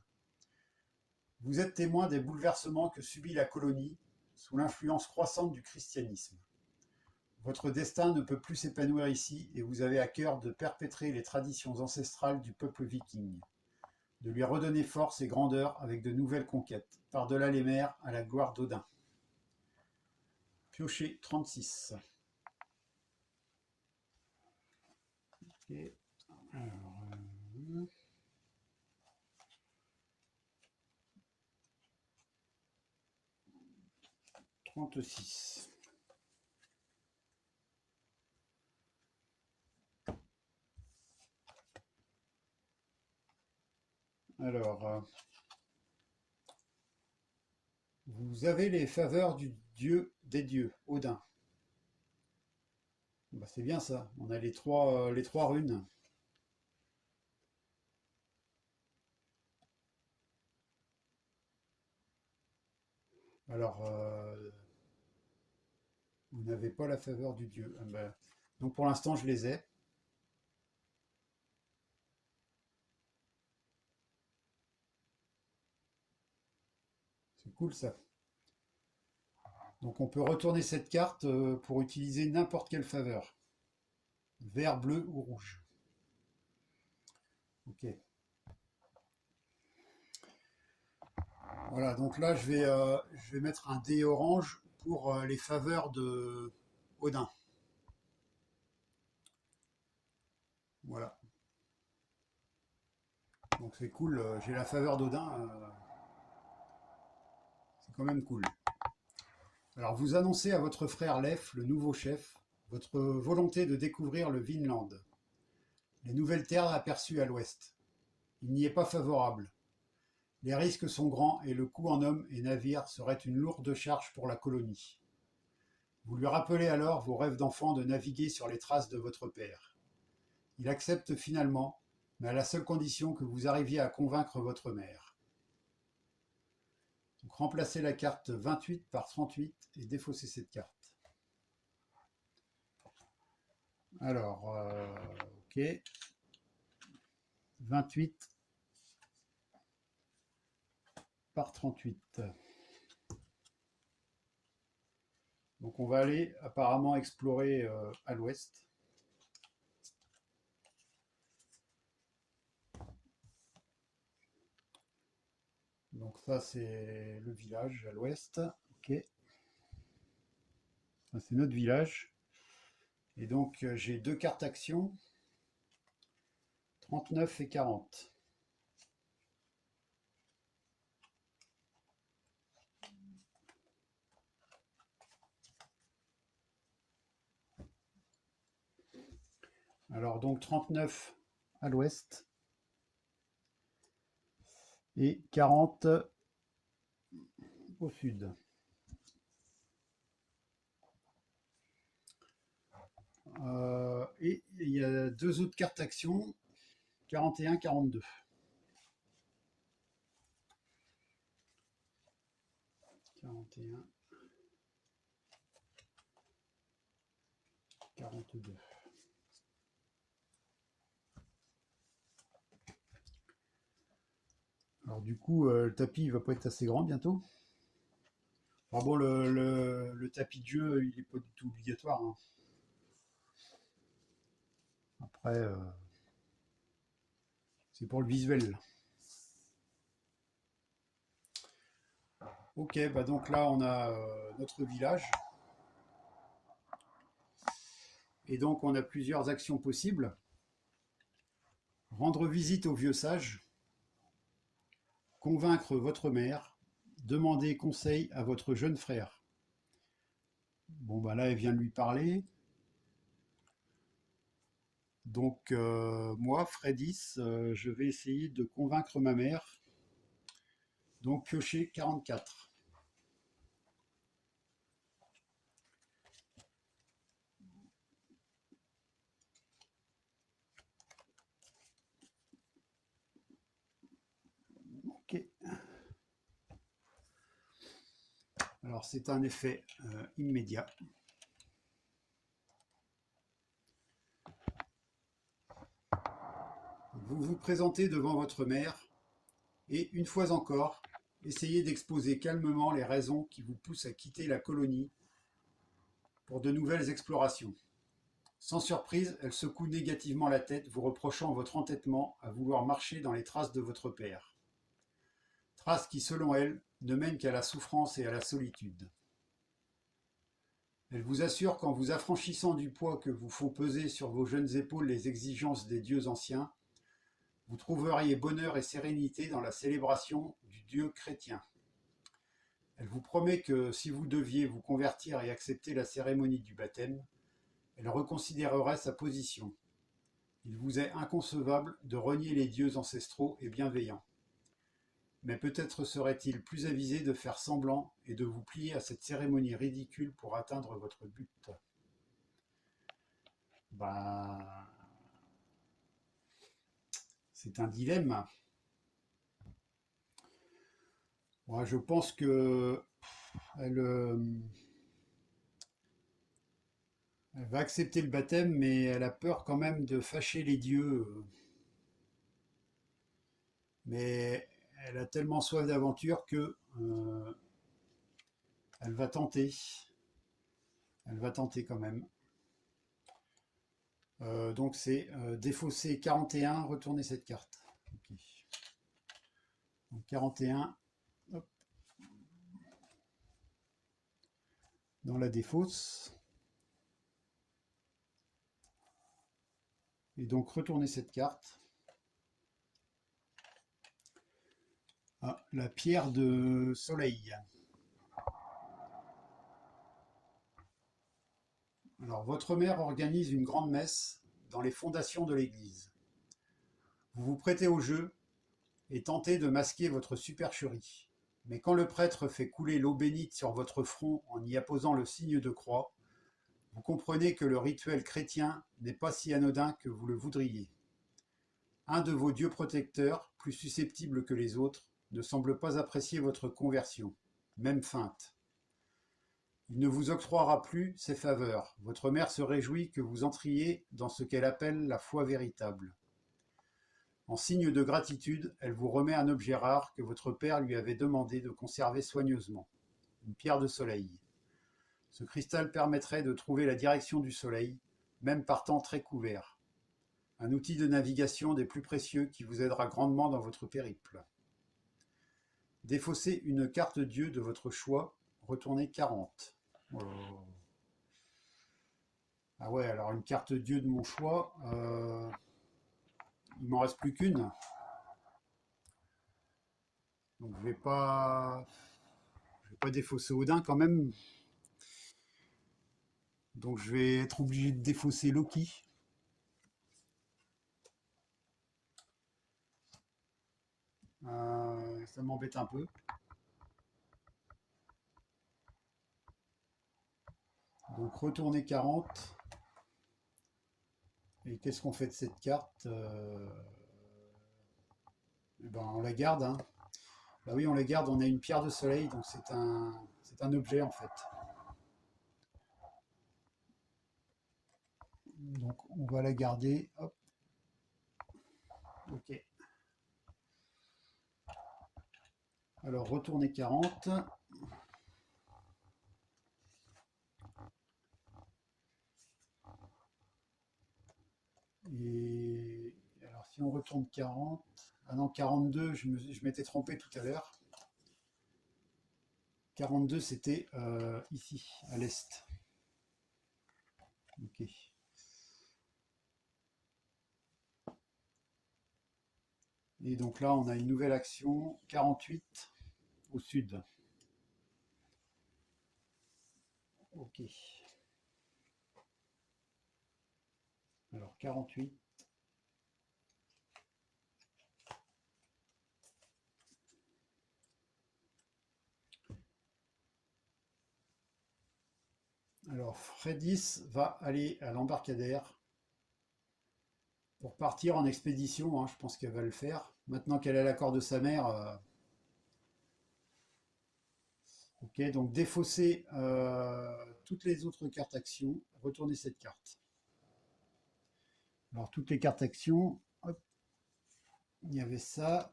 B: Vous êtes témoin des bouleversements que subit la colonie sous l'influence croissante du christianisme. Votre destin ne peut plus s'épanouir ici et vous avez à cœur de perpétrer les traditions ancestrales du peuple viking, de lui redonner force et grandeur avec de nouvelles conquêtes, par-delà les mers à la gloire d'Odin. Piochez 36. Ok. Alors, 36. Alors, vous avez les faveurs du dieu des dieux, Odin. Bah, c'est bien ça. On a les trois runes. Alors, vous n'avez pas la faveur du dieu. Ah bah, donc pour l'instant, je les ai. C'est cool ça. Donc on peut retourner cette carte pour utiliser n'importe quelle faveur. Vert, bleu ou rouge. Ok. Voilà, donc là je vais mettre un dé orange pour les faveurs de Odin. Voilà. Donc c'est cool, j'ai la faveur d'Odin, c'est quand même cool. Alors vous annoncez à votre frère Lef, le nouveau chef, votre volonté de découvrir le Vinland, les nouvelles terres aperçues à l'ouest. Il n'y est pas favorable. Les risques sont grands et le coût en hommes et navires serait une lourde charge pour la colonie. Vous lui rappelez alors vos rêves d'enfant de naviguer sur les traces de votre père. Il accepte finalement, mais à la seule condition que vous arriviez à convaincre votre mère. Donc remplacez la carte 28 par 38 et défaussez cette carte. Alors, ok. 28 par 38. Donc on va aller apparemment explorer à l'ouest. Donc ça c'est le village à l'ouest. Ok. Ça c'est notre village. Et donc j'ai deux cartes actions. 39 et 40. Alors donc 39 à l'ouest et 40 au sud. Et il y a deux autres cartes actions, 41, 42. 41, 42. Alors du coup, le tapis il va pas être assez grand bientôt. Enfin bon, le tapis de jeu, il est pas du tout obligatoire, hein. Après, c'est pour le visuel. Ok, bah donc là on a notre village. Et donc on a plusieurs actions possibles. Rendre visite au vieux sage, convaincre votre mère, demander conseil à votre jeune frère. Bon bah là elle vient de lui parler. Donc moi, Fredis, je vais essayer de convaincre ma mère. Donc piocher 44. Ok. Alors c'est un effet immédiat. Vous vous présentez devant votre mère et, une fois encore, essayez d'exposer calmement les raisons qui vous poussent à quitter la colonie pour de nouvelles explorations. Sans surprise, elle secoue négativement la tête, vous reprochant votre entêtement à vouloir marcher dans les traces de votre père. Traces qui, selon elle, ne mènent qu'à la souffrance et à la solitude. Elle vous assure qu'en vous affranchissant du poids que vous font peser sur vos jeunes épaules les exigences des dieux anciens, vous trouveriez bonheur et sérénité dans la célébration du Dieu chrétien. Elle vous promet que si vous deviez vous convertir et accepter la cérémonie du baptême, elle reconsidérerait sa position. Il vous est inconcevable de renier les dieux ancestraux et bienveillants. Mais peut-être serait-il plus avisé de faire semblant et de vous plier à cette cérémonie ridicule pour atteindre votre but. Ben, c'est un dilemme. Moi, je pense que elle, elle va accepter le baptême, mais elle a peur quand même de fâcher les dieux. Mais elle a tellement soif d'aventure que elle va tenter. Elle va tenter quand même. Donc c'est défausser 41, retourner cette carte. Ok. Donc 41, hop, dans la défausse. Et donc retourner cette carte. Ah, la pierre de soleil. Alors, votre mère organise une grande messe dans les fondations de l'église. Vous vous prêtez au jeu et tentez de masquer votre supercherie. Mais quand le prêtre fait couler l'eau bénite sur votre front en y apposant le signe de croix, vous comprenez que le rituel chrétien n'est pas si anodin que vous le voudriez. Un de vos dieux protecteurs, plus susceptible que les autres, ne semble pas apprécier votre conversion, même feinte. Il ne vous octroiera plus ses faveurs. Votre mère se réjouit que vous entriez dans ce qu'elle appelle la foi véritable. En signe de gratitude, elle vous remet un objet rare que votre père lui avait demandé de conserver soigneusement, une pierre de soleil. Ce cristal permettrait de trouver la direction du soleil, même par temps très couvert. Un outil de navigation des plus précieux qui vous aidera grandement dans votre périple. Défaussez une carte Dieu de votre choix, retournez 40. Oh. Ah ouais, alors une carte Dieu de mon choix, il m'en reste plus qu'une. Donc je vais pas défausser Odin quand même. Donc je vais être obligé de défausser Loki. Ça m'embête un peu. Donc retourner 40. Et qu'est-ce qu'on fait de cette carte Eh ben, on la garde. Hein. Bah oui, on la garde. On a une pierre de soleil, donc c'est un objet en fait. Donc on va la garder. Hop. Ok. Alors retourner 40. Et alors si on retourne 40. Ah non, 42, je m'étais trompé tout à l'heure. 42, c'était ici, à l'est. Ok. Et donc là, on a une nouvelle action, 48 au sud. Ok. Alors 48. Alors Fredis va aller à l'embarcadère pour partir en expédition. Hein, je pense qu'elle va le faire. Maintenant qu'elle a l'accord de sa mère. Ok, donc défausser toutes les autres cartes actions. Retourner cette carte. Alors toutes les cartes actions. Hop, il y avait ça.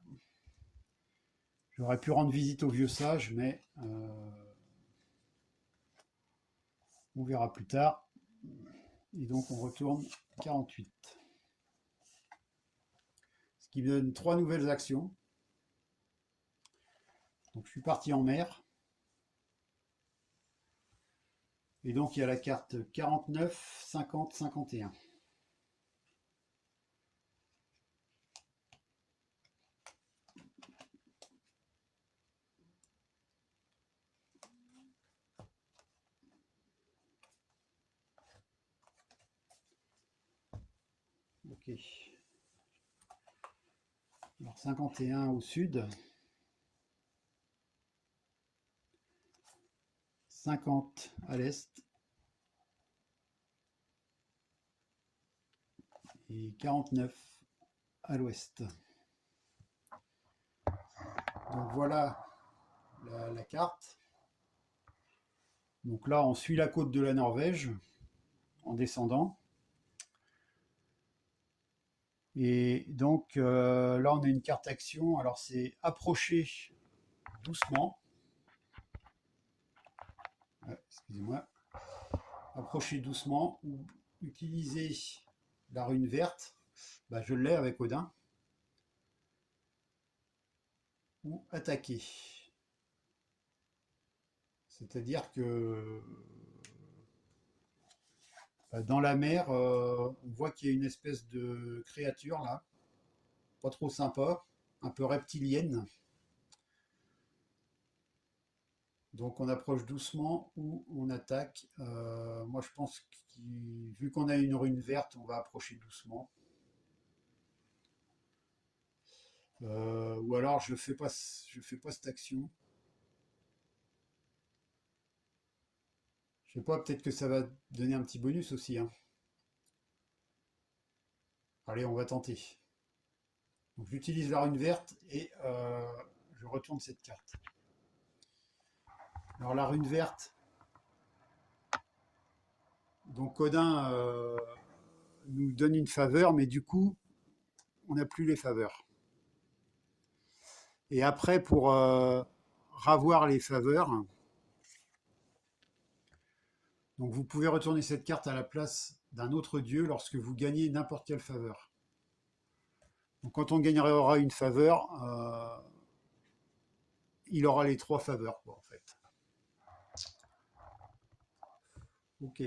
B: J'aurais pu rendre visite au vieux sage, mais on verra plus tard. Et donc on retourne 48. Ce qui me donne 3 nouvelles actions. Donc je suis parti en mer. Et donc il y a la carte 49, 50, 51. Ok. Alors 51 au sud. 50 à l'est. et 49 à l'ouest. Donc voilà la carte. Donc là, on suit la côte de la Norvège en descendant. Et donc là, on a une carte action. Alors c'est approcher doucement. Excusez-moi. Approcher doucement ou utiliser la rune verte. Bah, je l'ai avec Odin. Ou attaquer. C'est-à-dire que dans la mer, on voit qu'il y a une espèce de créature là, pas trop sympa, un peu reptilienne. Donc on approche doucement ou on attaque. Moi je pense que vu qu'on a une rune verte, on va approcher doucement. Ou alors je fais pas cette action. Je sais pas, peut-être que ça va donner un petit bonus aussi, hein. Allez, on va tenter. Donc j'utilise la rune verte et je retourne cette carte. Alors la rune verte, donc Odin nous donne une faveur, mais du coup, on n'a plus les faveurs. Et après, pour ravoir les faveurs, donc vous pouvez retourner cette carte à la place d'un autre dieu lorsque vous gagnez n'importe quelle faveur. Donc quand on gagnera une faveur, il aura les 3 faveurs, quoi, en fait. Ok.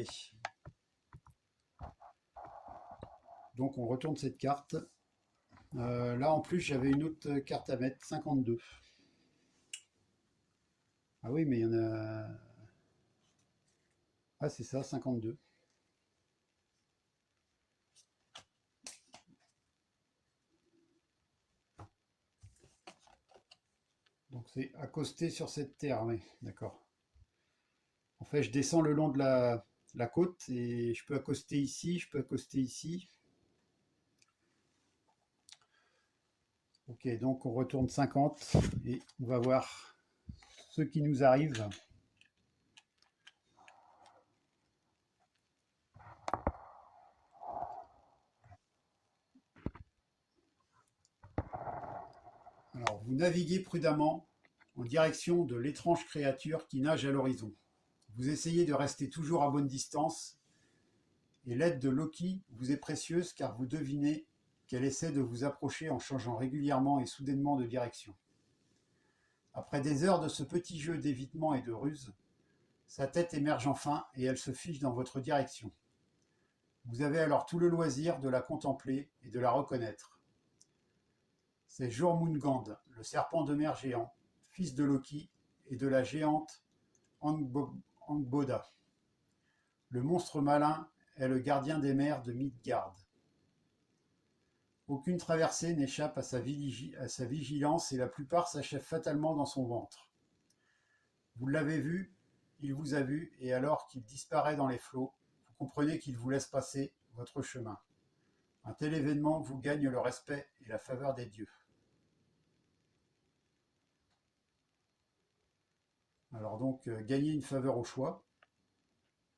B: Donc on retourne cette carte. Là en plus j'avais une autre carte à mettre, 52. Ah oui, mais il y en a. Ah c'est ça, 52. Donc c'est accosté sur cette terre, oui, d'accord. En fait, je descends le long de la côte et je peux accoster ici, je peux accoster ici. Ok, donc on retourne 50 et on va voir ce qui nous arrive. Alors, vous naviguez prudemment en direction de l'étrange créature qui nage à l'horizon. Vous essayez de rester toujours à bonne distance et l'aide de Loki vous est précieuse car vous devinez qu'elle essaie de vous approcher en changeant régulièrement et soudainement de direction. Après des heures de ce petit jeu d'évitement et de ruse, sa tête émerge enfin et elle se fiche dans votre direction. Vous avez alors tout le loisir de la contempler et de la reconnaître. C'est Jormungand, le serpent de mer géant, fils de Loki et de la géante Angboda. Le monstre malin est le gardien des mers de Midgard. Aucune traversée n'échappe à sa vigilance et la plupart s'achèvent fatalement dans son ventre. Vous l'avez vu, il vous a vu, et alors qu'il disparaît dans les flots, vous comprenez qu'il vous laisse passer votre chemin. Un tel événement vous gagne le respect et la faveur des dieux. Alors donc, gagner une faveur au choix.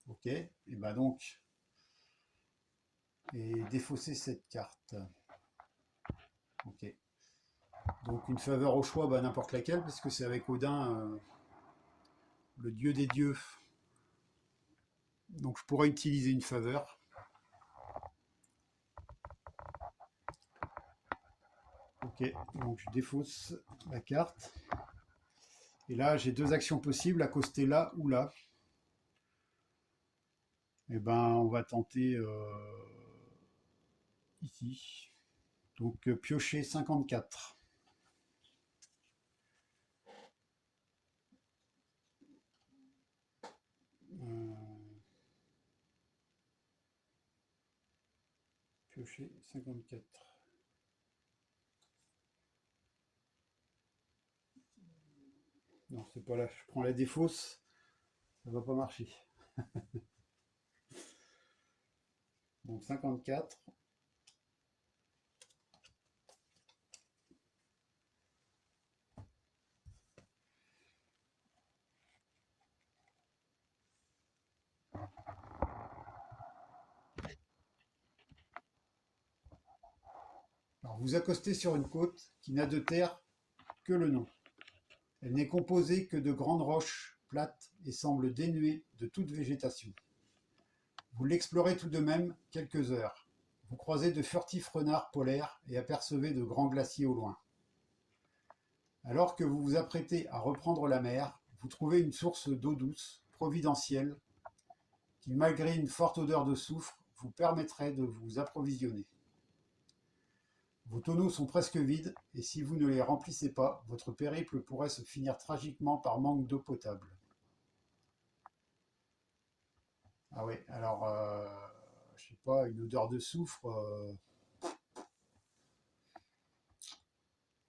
B: Ok, et ben donc, et défausser cette carte. Ok. Donc une faveur au choix, bah, n'importe laquelle, parce que c'est avec Odin, le dieu des dieux. Donc je pourrais utiliser une faveur. Ok, donc je défausse la carte. Et là, j'ai 2 actions possibles, accoster là ou là. Et ben, on va tenter ici. Donc piocher 54. Euh, piocher 54. Non, c'est pas là. Je prends la défausse. Ça va pas marcher. Donc 54. Alors vous accostez sur une côte qui n'a de terre que le nom. Elle n'est composée que de grandes roches plates et semble dénuée de toute végétation. Vous l'explorez tout de même quelques heures. Vous croisez de furtifs renards polaires et apercevez de grands glaciers au loin. Alors que vous vous apprêtez à reprendre la mer, vous trouvez une source d'eau douce, providentielle, qui, malgré une forte odeur de soufre, vous permettrait de vous approvisionner. Vos tonneaux sont presque vides, et si vous ne les remplissez pas, votre périple pourrait se finir tragiquement par manque d'eau potable. Ah oui, alors, je sais pas, une odeur de soufre.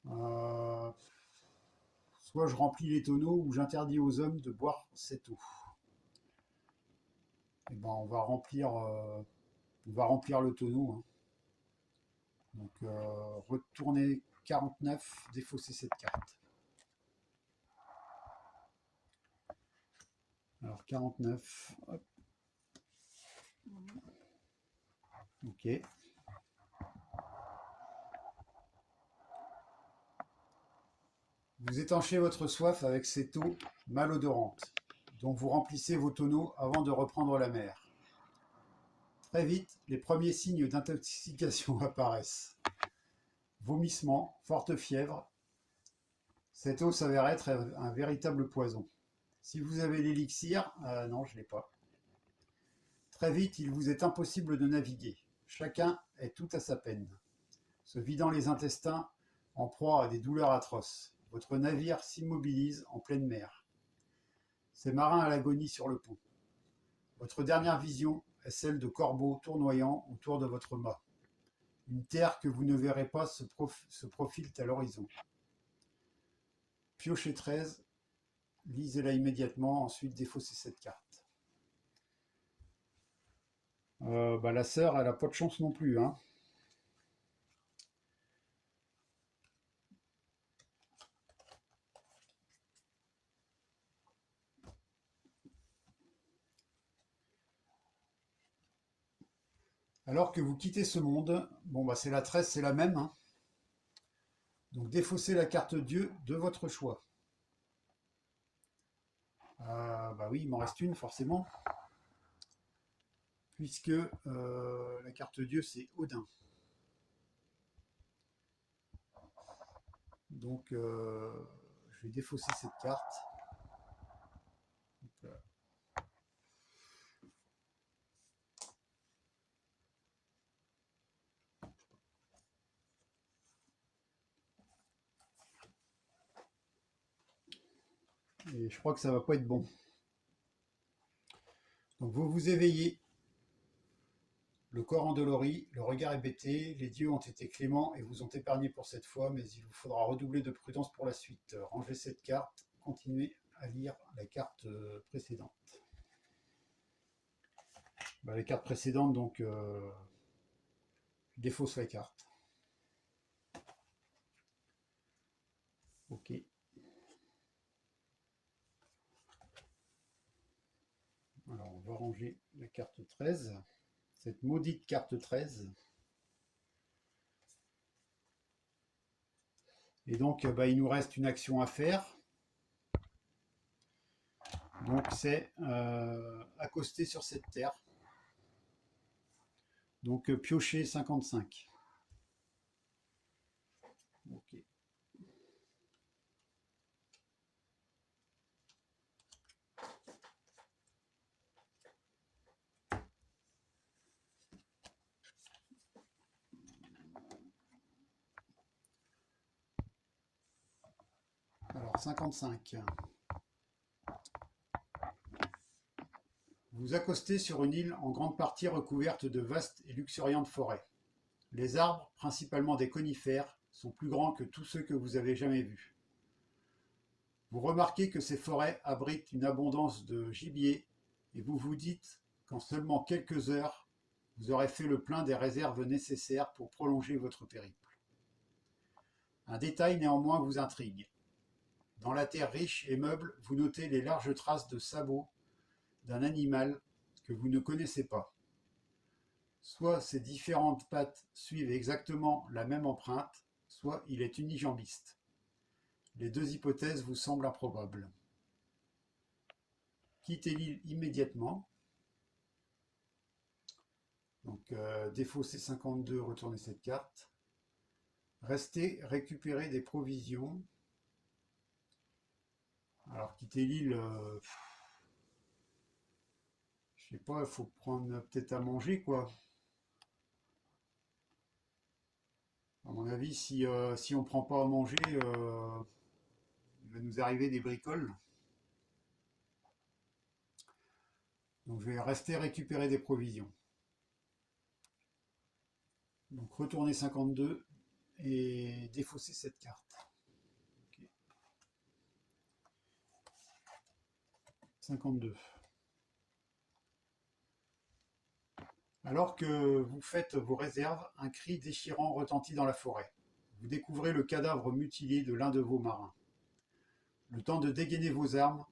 B: Euh, soit je remplis les tonneaux, ou j'interdis aux hommes de boire cette eau. Et ben, on va remplir le tonneau, hein. Donc, retournez 49, défaussez cette carte. Alors 49, hop. Ok. Vous étanchez votre soif avec cette eau malodorante, dont vous remplissez vos tonneaux avant de reprendre la mer. Très vite, les premiers signes d'intoxication apparaissent. Vomissements, forte fièvre. Cette eau s'avère être un véritable poison. Si vous avez l'élixir, non, je ne l'ai pas. Très vite, il vous est impossible de naviguer. Chacun est tout à sa peine, se vidant les intestins en proie à des douleurs atroces. Votre navire s'immobilise en pleine mer. Ces marins à l'agonie sur le pont. Votre dernière vision est celle de corbeaux tournoyant autour de votre mât. Une terre que vous ne verrez pas se profile à l'horizon. Piochez 13, lisez-la immédiatement, ensuite défaussez cette carte. La sœur, elle n'a pas de chance non plus, hein. Alors que vous quittez ce monde, bon bah c'est la 13, c'est la même, hein. Donc défaussez la carte Dieu de votre choix. Bah oui, il m'en reste une forcément. Puisque la carte Dieu c'est Odin. Donc je vais défausser cette carte. Donc, et je crois que ça va pas être bon. Donc vous vous éveillez, le corps endolori, le regard hébété, les dieux ont été cléments et vous ont épargné pour cette fois, mais il vous faudra redoubler de prudence pour la suite. Rangez cette carte, continuez à lire la carte précédente. Bah, les cartes précédentes, donc, je défausse la carte. Ok. Alors, on va ranger la carte 13, cette maudite carte 13. Et donc, bah, il nous reste une action à faire. Donc, c'est accoster sur cette terre. Donc, piocher 55. Ok. Alors, 55. Vous accostez sur une île en grande partie recouverte de vastes et luxuriantes forêts. Les arbres, principalement des conifères, sont plus grands que tous ceux que vous avez jamais vus. Vous remarquez que ces forêts abritent une abondance de gibier et vous vous dites qu'en seulement quelques heures, vous aurez fait le plein des réserves nécessaires pour prolonger votre périple. Un détail néanmoins vous intrigue. Dans la terre riche et meuble, vous notez les larges traces de sabots d'un animal que vous ne connaissez pas. Soit ces différentes pattes suivent exactement la même empreinte, soit il est unijambiste. Les deux hypothèses vous semblent improbables. Quittez l'île immédiatement. Donc défausser 52, retournez cette carte. Restez, récupérer des provisions. Alors quitter l'île, je sais pas, il faut prendre peut-être à manger quoi. À mon avis, si on prend pas à manger, il va nous arriver des bricoles. Donc je vais rester récupérer des provisions. Donc retourner 52 et défausser cette carte. Okay. 52. Alors que vous faites vos réserves, un cri déchirant retentit dans la forêt. Vous découvrez le cadavre mutilé de l'un de vos marins. Le temps de dégainer vos armes,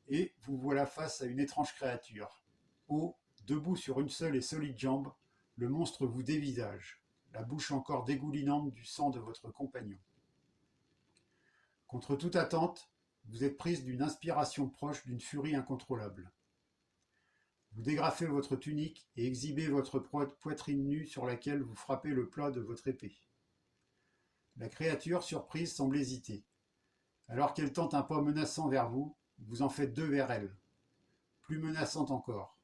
B: et vous voilà face à une étrange créature. Haut, debout sur une seule et solide jambe, le monstre vous dévisage, la bouche encore dégoulinante du sang de votre compagnon. Contre toute attente, vous êtes prise d'une inspiration proche d'une furie incontrôlable. Vous dégrafez votre tunique et exhibez votre poitrine nue sur laquelle vous frappez le plat de votre épée. La créature, surprise, semble hésiter. Alors qu'elle tente un pas menaçant vers vous, vous en faites deux vers elle, plus menaçante encore.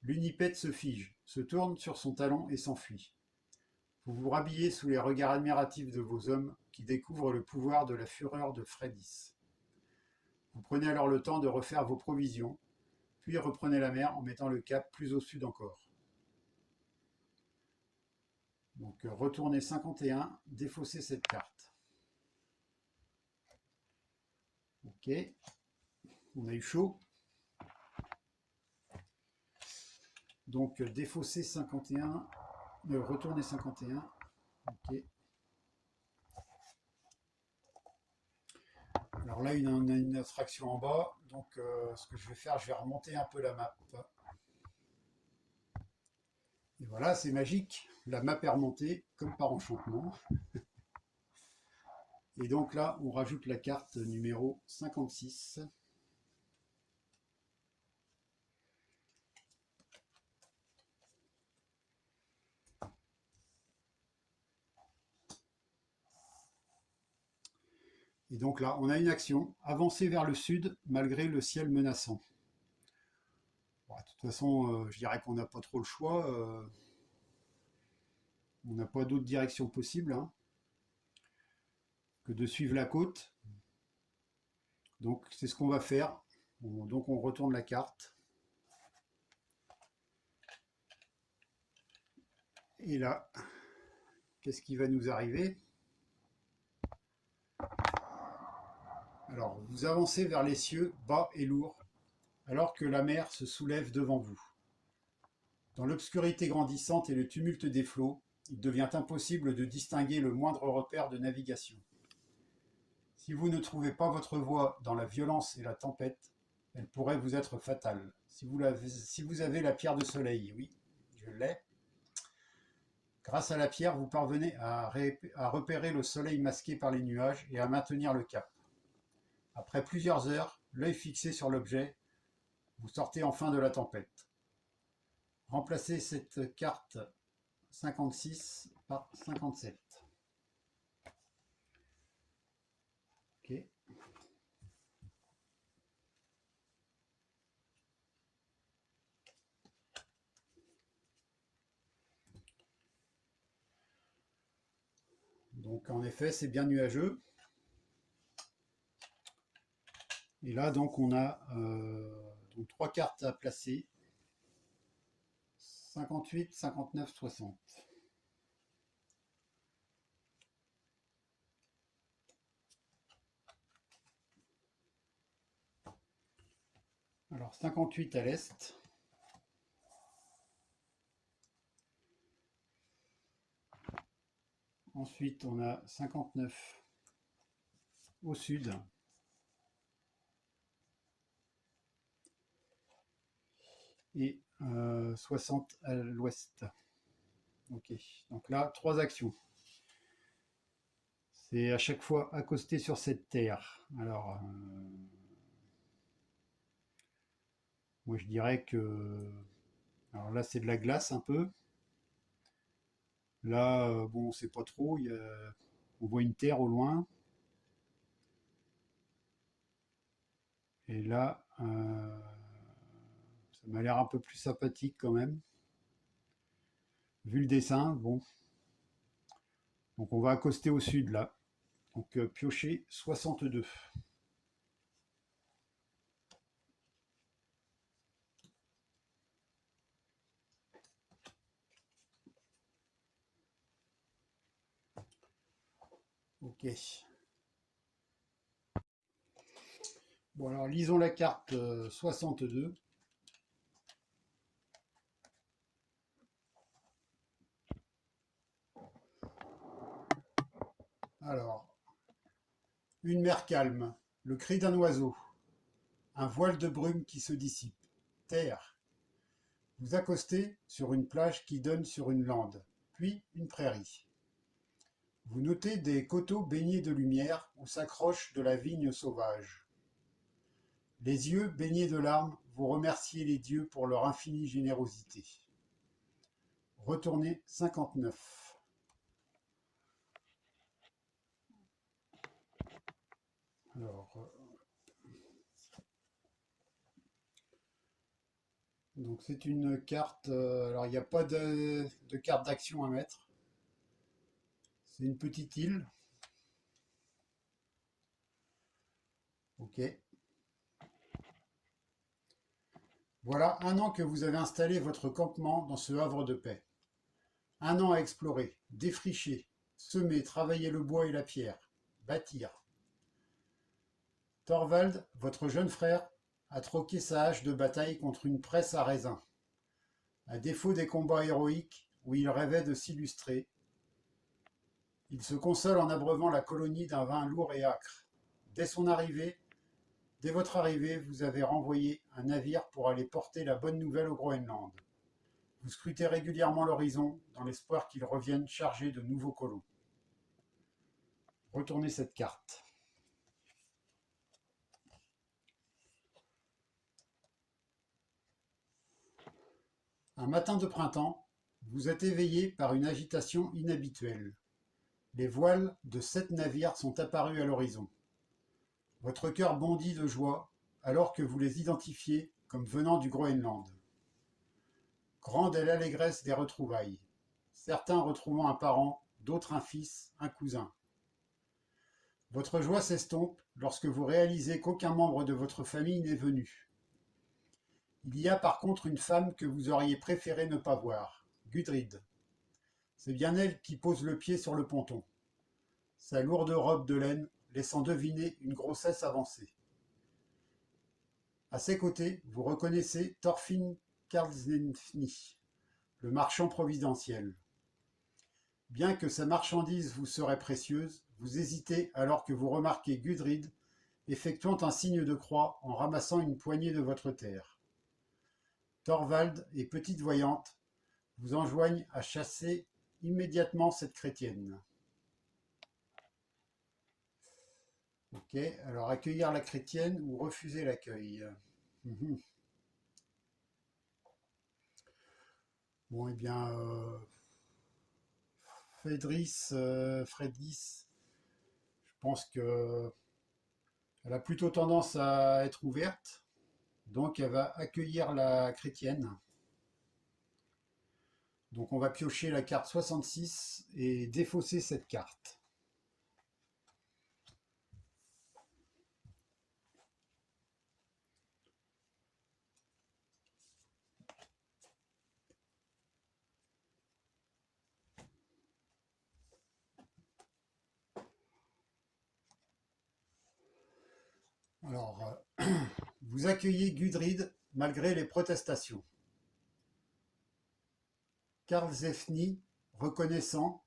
B: L'unipède se fige, se tourne sur son talon et s'enfuit. Vous vous rhabillez sous les regards admiratifs de vos hommes qui découvrent le pouvoir de la fureur de Freydis. Vous prenez alors le temps de refaire vos provisions, puis reprenez la mer en mettant le cap plus au sud encore. Donc retournez 51, défaussez cette carte. Ok, on a eu chaud. Donc défausser 51, retourner 51. Ok. Alors là, on a une attraction en bas. Donc ce que je vais faire, je vais remonter un peu la map. Et voilà, c'est magique. La map est remontée comme par enchantement. Et donc là, on rajoute la carte numéro 56. Et donc là, on a une action, avancer vers le sud malgré le ciel menaçant. Bon, de toute façon, je dirais qu'on n'a pas trop le choix. On n'a pas d'autre direction possible hein, que de suivre la côte. Donc c'est ce qu'on va faire. Donc on retourne la carte. Et là, qu'est-ce qui va nous arriver? Alors, vous avancez vers les cieux, bas et lourds, alors que la mer se soulève devant vous. Dans l'obscurité grandissante et le tumulte des flots, il devient impossible de distinguer le moindre repère de navigation. Si vous ne trouvez pas votre voie dans la violence et la tempête, elle pourrait vous être fatale. Si vous avez la pierre de soleil, oui, je l'ai. Grâce à la pierre, vous parvenez à repérer le soleil masqué par les nuages et à maintenir le cap. Après plusieurs heures, l'œil fixé sur l'objet, vous sortez enfin de la tempête. Remplacez cette carte 56 par 57. Ok. Donc en effet, c'est bien nuageux. Et là, donc, on a donc, 3 cartes à placer. 58, 59, 60. Alors 58 à l'est. Ensuite, on a 59 au sud. Et 60 à l'ouest. Ok, donc là, 3 actions. C'est à chaque fois accosté sur cette terre. Alors, moi je dirais que... Alors là, c'est de la glace un peu. Là, bon, c'est pas trop. On voit une terre au loin. Et là, ça m'a l'air un peu plus sympathique quand même. Vu le dessin, bon. Donc on va accoster au sud là. Donc piocher 62. Ok. Bon alors lisons la carte 62. Alors, une mer calme, le cri d'un oiseau, un voile de brume qui se dissipe. Terre. Vous accostez sur une plage qui donne sur une lande, puis une prairie. Vous notez des coteaux baignés de lumière où s'accroche de la vigne sauvage. Les yeux baignés de larmes, vous remerciez les dieux pour leur infinie générosité. Retournez 59. Alors, donc c'est une carte. Alors il n'y a pas de carte d'action à mettre. C'est une petite île. Ok. Voilà 1 an que vous avez installé votre campement dans ce havre de paix. 1 an à explorer, défricher, semer, travailler le bois et la pierre, bâtir. Thorvald, votre jeune frère, a troqué sa hache de bataille contre une presse à raisin. À défaut des combats héroïques où il rêvait de s'illustrer, il se console en abreuvant la colonie d'un vin lourd et âcre. Dès votre arrivée, vous avez renvoyé un navire pour aller porter la bonne nouvelle au Groenland. Vous scrutez régulièrement l'horizon dans l'espoir qu'il revienne chargé de nouveaux colons. Retournez cette carte. Un matin de printemps, vous êtes éveillé par une agitation inhabituelle. Les voiles de 7 navires sont apparus à l'horizon. Votre cœur bondit de joie alors que vous les identifiez comme venant du Groenland. Grande est l'allégresse des retrouvailles. Certains retrouvant un parent, d'autres un fils, un cousin. Votre joie s'estompe lorsque vous réalisez qu'aucun membre de votre famille n'est venu. Il y a par contre une femme que vous auriez préféré ne pas voir, Gudrid. C'est bien elle qui pose le pied sur le ponton, sa lourde robe de laine laissant deviner une grossesse avancée. À ses côtés, vous reconnaissez Thorfinn Karlsefni, le marchand providentiel. Bien que sa marchandise vous serait précieuse, vous hésitez alors que vous remarquez Gudrid effectuant un signe de croix en ramassant une poignée de votre terre. Thorvald et Petite Voyante vous enjoignent à chasser immédiatement cette chrétienne. Ok, alors accueillir la chrétienne ou refuser l'accueil. Bon, eh bien, Frédis, je pense que elle a plutôt tendance à être ouverte, donc elle va accueillir la chrétienne. Donc on va piocher la carte 66 et défausser cette carte. Alors, vous accueillez Gudrid malgré les protestations. Karlsefni, reconnaissant,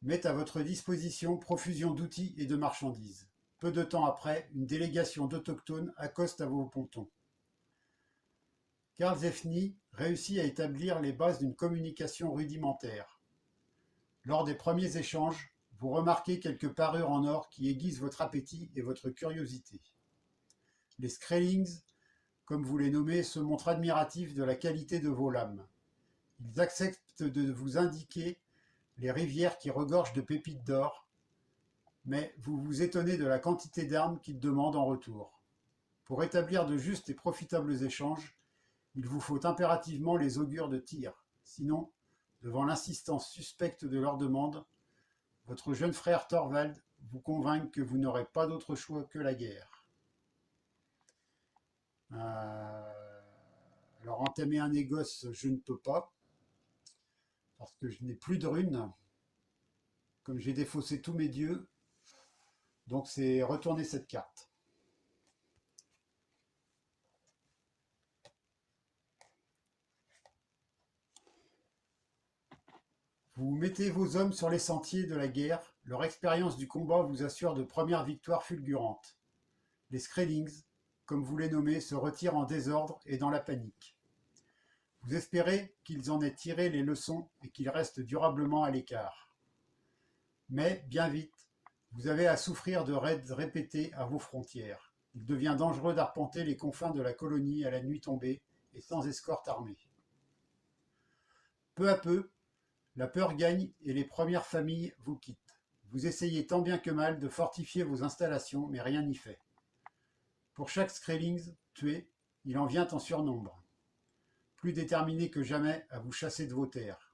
B: met à votre disposition profusion d'outils et de marchandises. Peu de temps après, une délégation d'autochtones accoste à vos pontons. Karl Zeffny réussit à établir les bases d'une communication rudimentaire. Lors des premiers échanges, vous remarquez quelques parures en or qui aiguisent votre appétit et votre curiosité. Les Skrellings, comme vous les nommez, se montrent admiratifs de la qualité de vos lames. Ils acceptent de vous indiquer les rivières qui regorgent de pépites d'or, mais vous vous étonnez de la quantité d'armes qu'ils demandent en retour. Pour établir de justes et profitables échanges, il vous faut impérativement les augures de tir. Sinon, devant l'insistance suspecte de leur demande, votre jeune frère Thorvald vous convainc que vous n'aurez pas d'autre choix que la guerre. Alors entamer un négoce, je ne peux pas, parce que je n'ai plus de runes, comme j'ai défaussé tous mes dieux, donc c'est retourner cette carte. Vous mettez vos hommes sur les sentiers de la guerre, leur expérience du combat vous assure de premières victoires fulgurantes. Les Skrellings, comme vous les nommez, se retirent en désordre et dans la panique. Vous espérez qu'ils en aient tiré les leçons et qu'ils restent durablement à l'écart. Mais, bien vite, vous avez à souffrir de raids répétés à vos frontières. Il devient dangereux d'arpenter les confins de la colonie à la nuit tombée et sans escorte armée. Peu à peu, la peur gagne et les premières familles vous quittent. Vous essayez tant bien que mal de fortifier vos installations, mais rien n'y fait. Pour chaque Skrellings tué, il en vient en surnombre, plus déterminé que jamais à vous chasser de vos terres.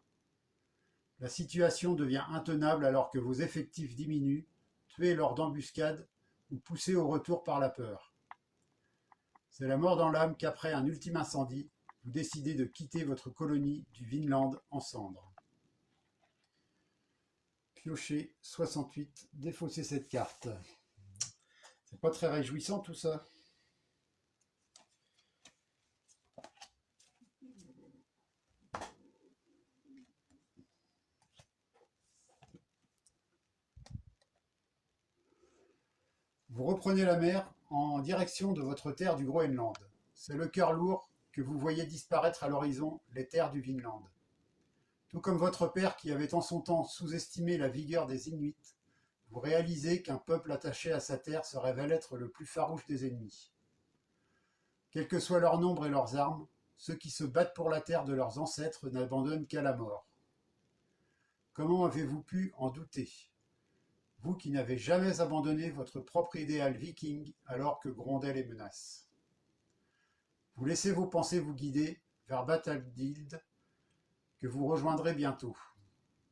B: La situation devient intenable alors que vos effectifs diminuent, tués lors d'embuscades ou poussés au retour par la peur. C'est la mort dans l'âme qu'après un ultime incendie, vous décidez de quitter votre colonie du Vinland en cendres. Piocher 68, défausser cette carte. C'est pas très réjouissant tout ça. Vous reprenez la mer en direction de votre terre du Groenland. C'est le cœur lourd que vous voyez disparaître à l'horizon les terres du Vinland. Tout comme votre père qui avait en son temps sous-estimé la vigueur des Inuits, vous réalisez qu'un peuple attaché à sa terre se révèle être le plus farouche des ennemis. Quel que soit leur nombre et leurs armes, ceux qui se battent pour la terre de leurs ancêtres n'abandonnent qu'à la mort. Comment avez-vous pu en douter? Vous qui n'avez jamais abandonné votre propre idéal viking alors que grondaient les menaces. Vous laissez vos pensées vous guider vers Battlefield, que vous rejoindrez bientôt.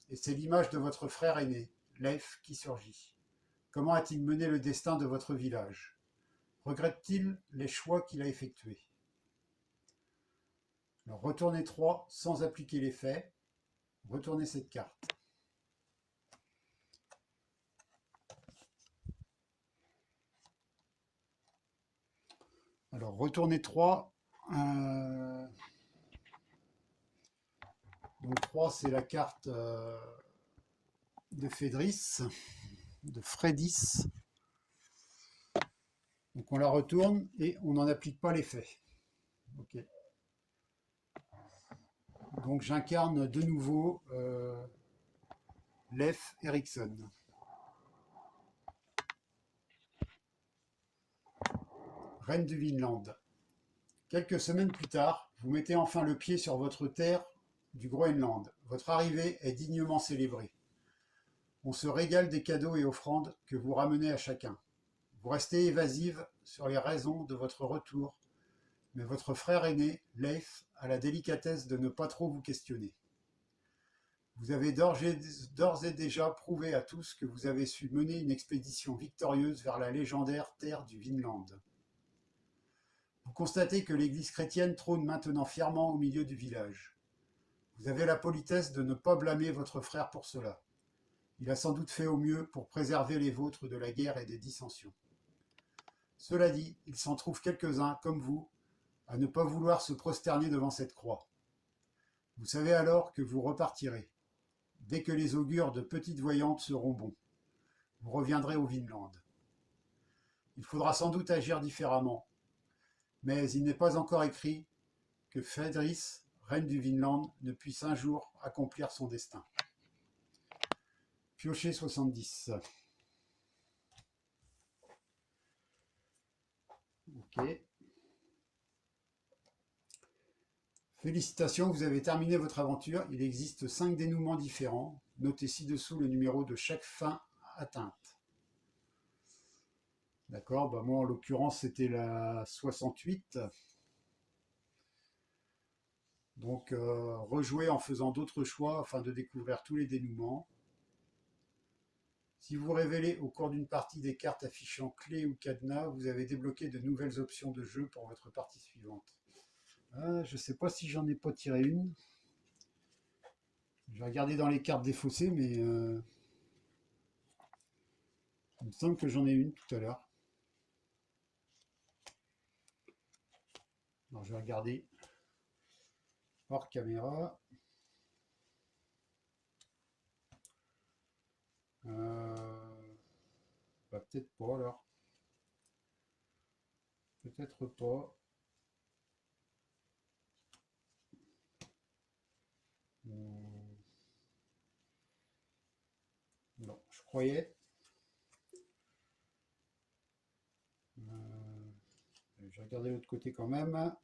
B: Et c'est l'image de votre frère aîné, Leif, qui surgit. Comment a-t-il mené le destin de votre village? Regrette-t-il les choix qu'il a effectués? Alors retournez 3 sans appliquer les faits. Retournez cette carte. Alors retournez 3. Donc 3 c'est la carte de Fedris, de Fredis. Donc on la retourne et on n'en applique pas les faits. Ok. Donc j'incarne de nouveau Leif Erikson. Reine du Vinland. Quelques semaines plus tard, vous mettez enfin le pied sur votre terre du Groenland. Votre arrivée est dignement célébrée. On se régale des cadeaux et offrandes que vous ramenez à chacun. Vous restez évasive sur les raisons de votre retour, mais votre frère aîné, Leif, a la délicatesse de ne pas trop vous questionner. Vous avez d'ores et déjà prouvé à tous que vous avez su mener une expédition victorieuse vers la légendaire terre du Vinland. Vous constatez que l'église chrétienne trône maintenant fièrement au milieu du village. Vous avez la politesse de ne pas blâmer votre frère pour cela. Il a sans doute fait au mieux pour préserver les vôtres de la guerre et des dissensions. Cela dit, il s'en trouve quelques-uns, comme vous, à ne pas vouloir se prosterner devant cette croix. Vous savez alors que vous repartirez. Dès que les augures de petites voyantes seront bons, vous reviendrez au Vinland. Il faudra sans doute agir différemment, mais il n'est pas encore écrit que Fenris, reine du Vinland, ne puisse un jour accomplir son destin. Piocher 70. Ok. Félicitations, vous avez terminé votre aventure. Il existe 5 dénouements différents. Notez ci-dessous le numéro de chaque fin atteinte. D'accord, bah moi en l'occurrence c'était la 68. Donc rejouez en faisant d'autres choix afin de découvrir tous les dénouements. Si vous révélez au cours d'une partie des cartes affichant clé ou cadenas, vous avez débloqué de nouvelles options de jeu pour votre partie suivante. Je ne sais pas si j'en ai pas tiré une. Je vais regarder dans les cartes défaussées, mais il me semble que j'en ai une tout à l'heure. Alors je vais regarder hors caméra. Bah, peut-être pas alors. Peut-être pas. Non, je croyais. Je vais regarder l'autre côté quand même.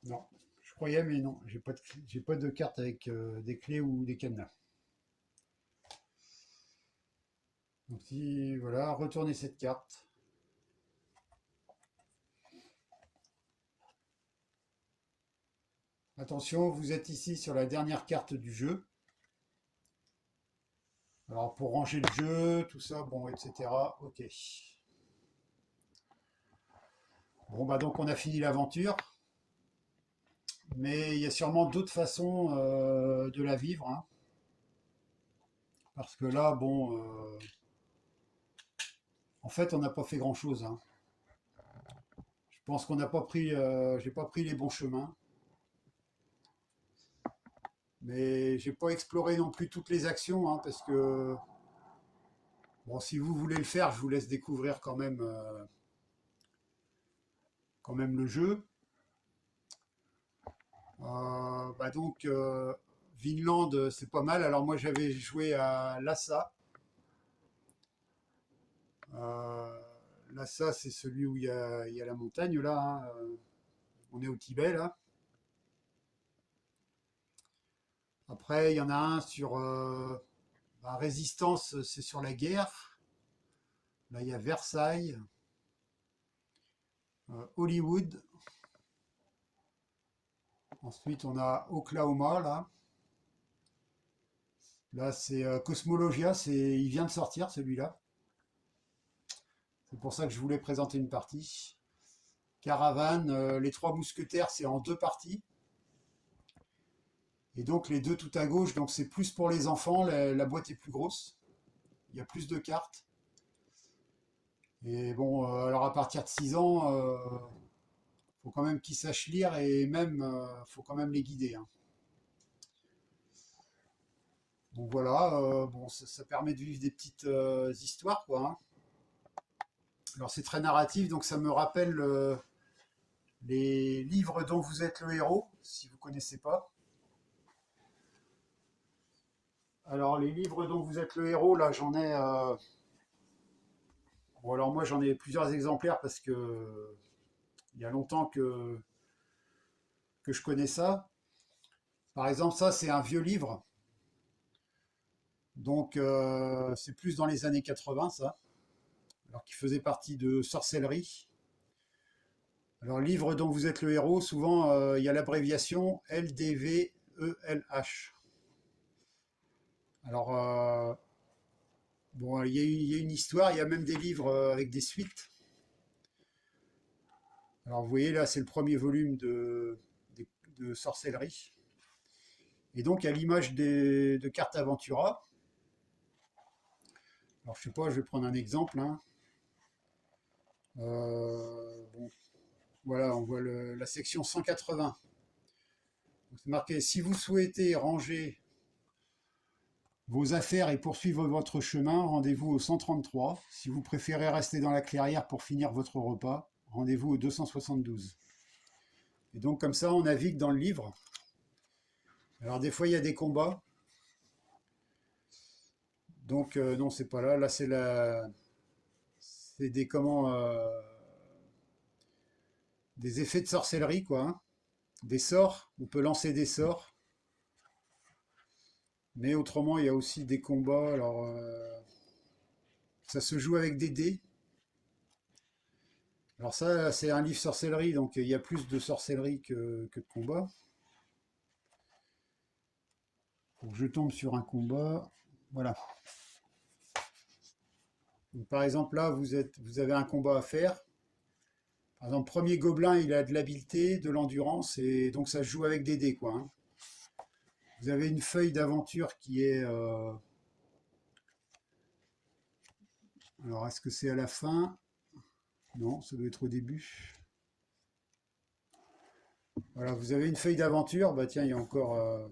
B: Non, je croyais, mais non, j'ai pas de carte avec des clés ou des cadenas. Donc si, voilà, retournez cette carte. Attention, vous êtes ici sur la dernière carte du jeu. Alors pour ranger le jeu, tout ça, bon, etc. Ok. Bon, bah donc on a fini l'aventure. Mais il y a sûrement d'autres façons de la vivre, hein. Parce que là, bon, en fait, on n'a pas fait grand-chose, hein. Je pense qu'on n'a pas pris, j'ai pas pris les bons chemins. Mais j'ai pas exploré non plus toutes les actions, hein, parce que bon, si vous voulez le faire, je vous laisse découvrir quand même le jeu. Bah donc, Vinland, c'est pas mal. Alors moi, j'avais joué à Lhasa. Euh, Lhasa, c'est celui où il y a la montagne là, hein. On est au Tibet là. Après, il y en a un sur la résistance, c'est sur la guerre. Là, il y a Versailles, Hollywood. Ensuite, on a Oklahoma là. Là, c'est Cosmologia, il vient de sortir celui-là. C'est pour ça que je voulais présenter une partie. Caravane, les trois mousquetaires, c'est en deux parties. Et donc les deux tout à gauche, donc c'est plus pour les enfants, la boîte est plus grosse. Il y a plus de cartes. Et bon, alors à partir de 6 ans, faut quand même qu'ils sachent lire et même, faut quand même les guider, hein. Donc voilà, bon, ça permet de vivre des petites histoires, quoi, hein. Alors c'est très narratif, donc ça me rappelle les livres dont vous êtes le héros, si vous connaissez pas. Alors les livres dont vous êtes le héros, là j'en ai. Bon alors moi j'en ai plusieurs exemplaires parce que il y a longtemps que je connais ça. Par exemple ça c'est un vieux livre, donc c'est plus dans les années 80 ça, alors qui faisait partie de sorcellerie. Alors livre dont vous êtes le héros, souvent il y a l'abréviation LDVELH. Alors bon, il y a une histoire, il y a même des livres avec des suites. Alors vous voyez là, c'est le premier volume de sorcellerie. Et donc à l'image de cartes Aventura, alors je sais pas, je vais prendre un exemple, hein. Bon, Voilà, on voit la section 180. Donc, c'est marqué, si vous souhaitez ranger vos affaires et poursuivre votre chemin, rendez-vous au 133. Si vous préférez rester dans la clairière pour finir votre repas, rendez-vous au 272. Et donc comme ça, on navigue dans le livre. Alors des fois, il y a des combats. Donc non, c'est pas là. Là, c'est des des effets de sorcellerie, quoi, hein. Des sorts. On peut lancer des sorts. Mais autrement, il y a aussi des combats. Alors, ça se joue avec des dés. Alors ça, c'est un livre sorcellerie, donc il y a plus de sorcellerie que de combat. Faut que je tombe sur un combat. Voilà. Donc, par exemple, là, vous avez un combat à faire. Par exemple, premier gobelin, il a de l'habileté, de l'endurance, et donc ça se joue avec des dés, quoi, hein. Vous avez une feuille d'aventure qui est... alors, est-ce que c'est à la fin? Non, ça doit être au début. Voilà, vous avez une feuille d'aventure. Bah tiens, il y a encore...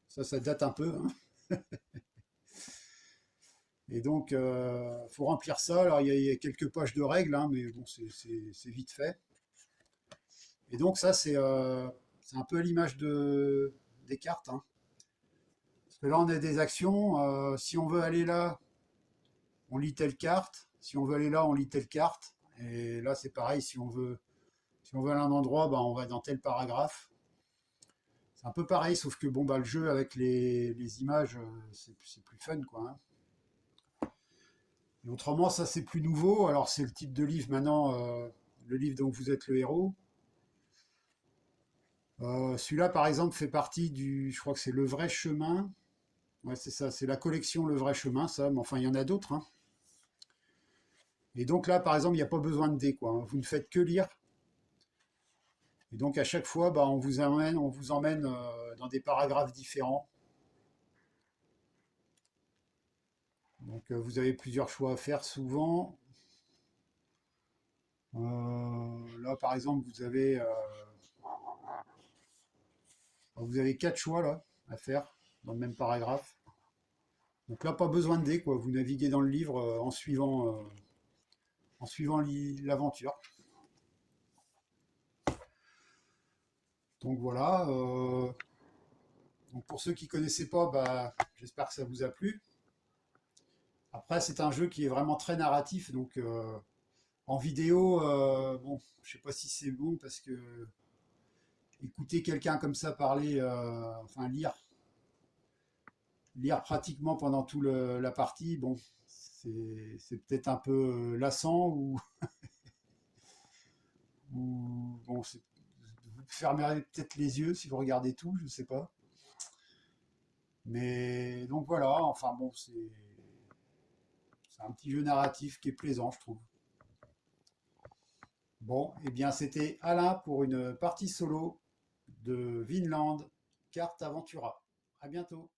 B: ça date un peu, hein. Et donc, faut remplir ça. Alors, il y a quelques pages de règles, hein, mais bon, c'est vite fait. Et donc, ça, c'est un peu à l'image des cartes, hein. Parce que là, on a des actions. Si on veut aller là, on lit telle carte. Si on veut aller là, on lit telle carte. Et là, c'est pareil. Si on veut aller à un endroit, bah, on va dans tel paragraphe. C'est un peu pareil, sauf que bon, bah, le jeu avec les images, c'est plus fun, quoi, hein. Et autrement, ça c'est plus nouveau. Alors c'est le type de livre maintenant, le livre dont vous êtes le héros. Celui-là, par exemple, fait partie je crois que c'est Le Vrai Chemin. Ouais, c'est ça, c'est la collection Le Vrai Chemin, ça. Mais enfin, il y en a d'autres, hein. Et donc là, par exemple, il n'y a pas besoin de dés, quoi, hein. Vous ne faites que lire. Et donc à chaque fois, bah, on vous emmène dans des paragraphes différents. Donc vous avez plusieurs choix à faire souvent. Là, par exemple, vous avez quatre choix là à faire dans le même paragraphe. Donc là, pas besoin de dés, quoi. Vous naviguez dans le livre en suivant l'aventure. Donc voilà. Donc pour ceux qui connaissaient pas, bah, j'espère que ça vous a plu. Après, c'est un jeu qui est vraiment très narratif, donc en vidéo, bon, je sais pas si c'est bon parce que écouter quelqu'un comme ça parler, enfin lire pratiquement pendant toute la partie, bon, c'est peut-être un peu lassant ou bon, vous fermerez peut-être les yeux si vous regardez tout, je sais pas. Mais donc voilà, enfin bon, c'est un petit jeu narratif qui est plaisant, je trouve. Bon, eh bien c'était Alain pour une partie solo de Vinland Carte Aventura. À bientôt.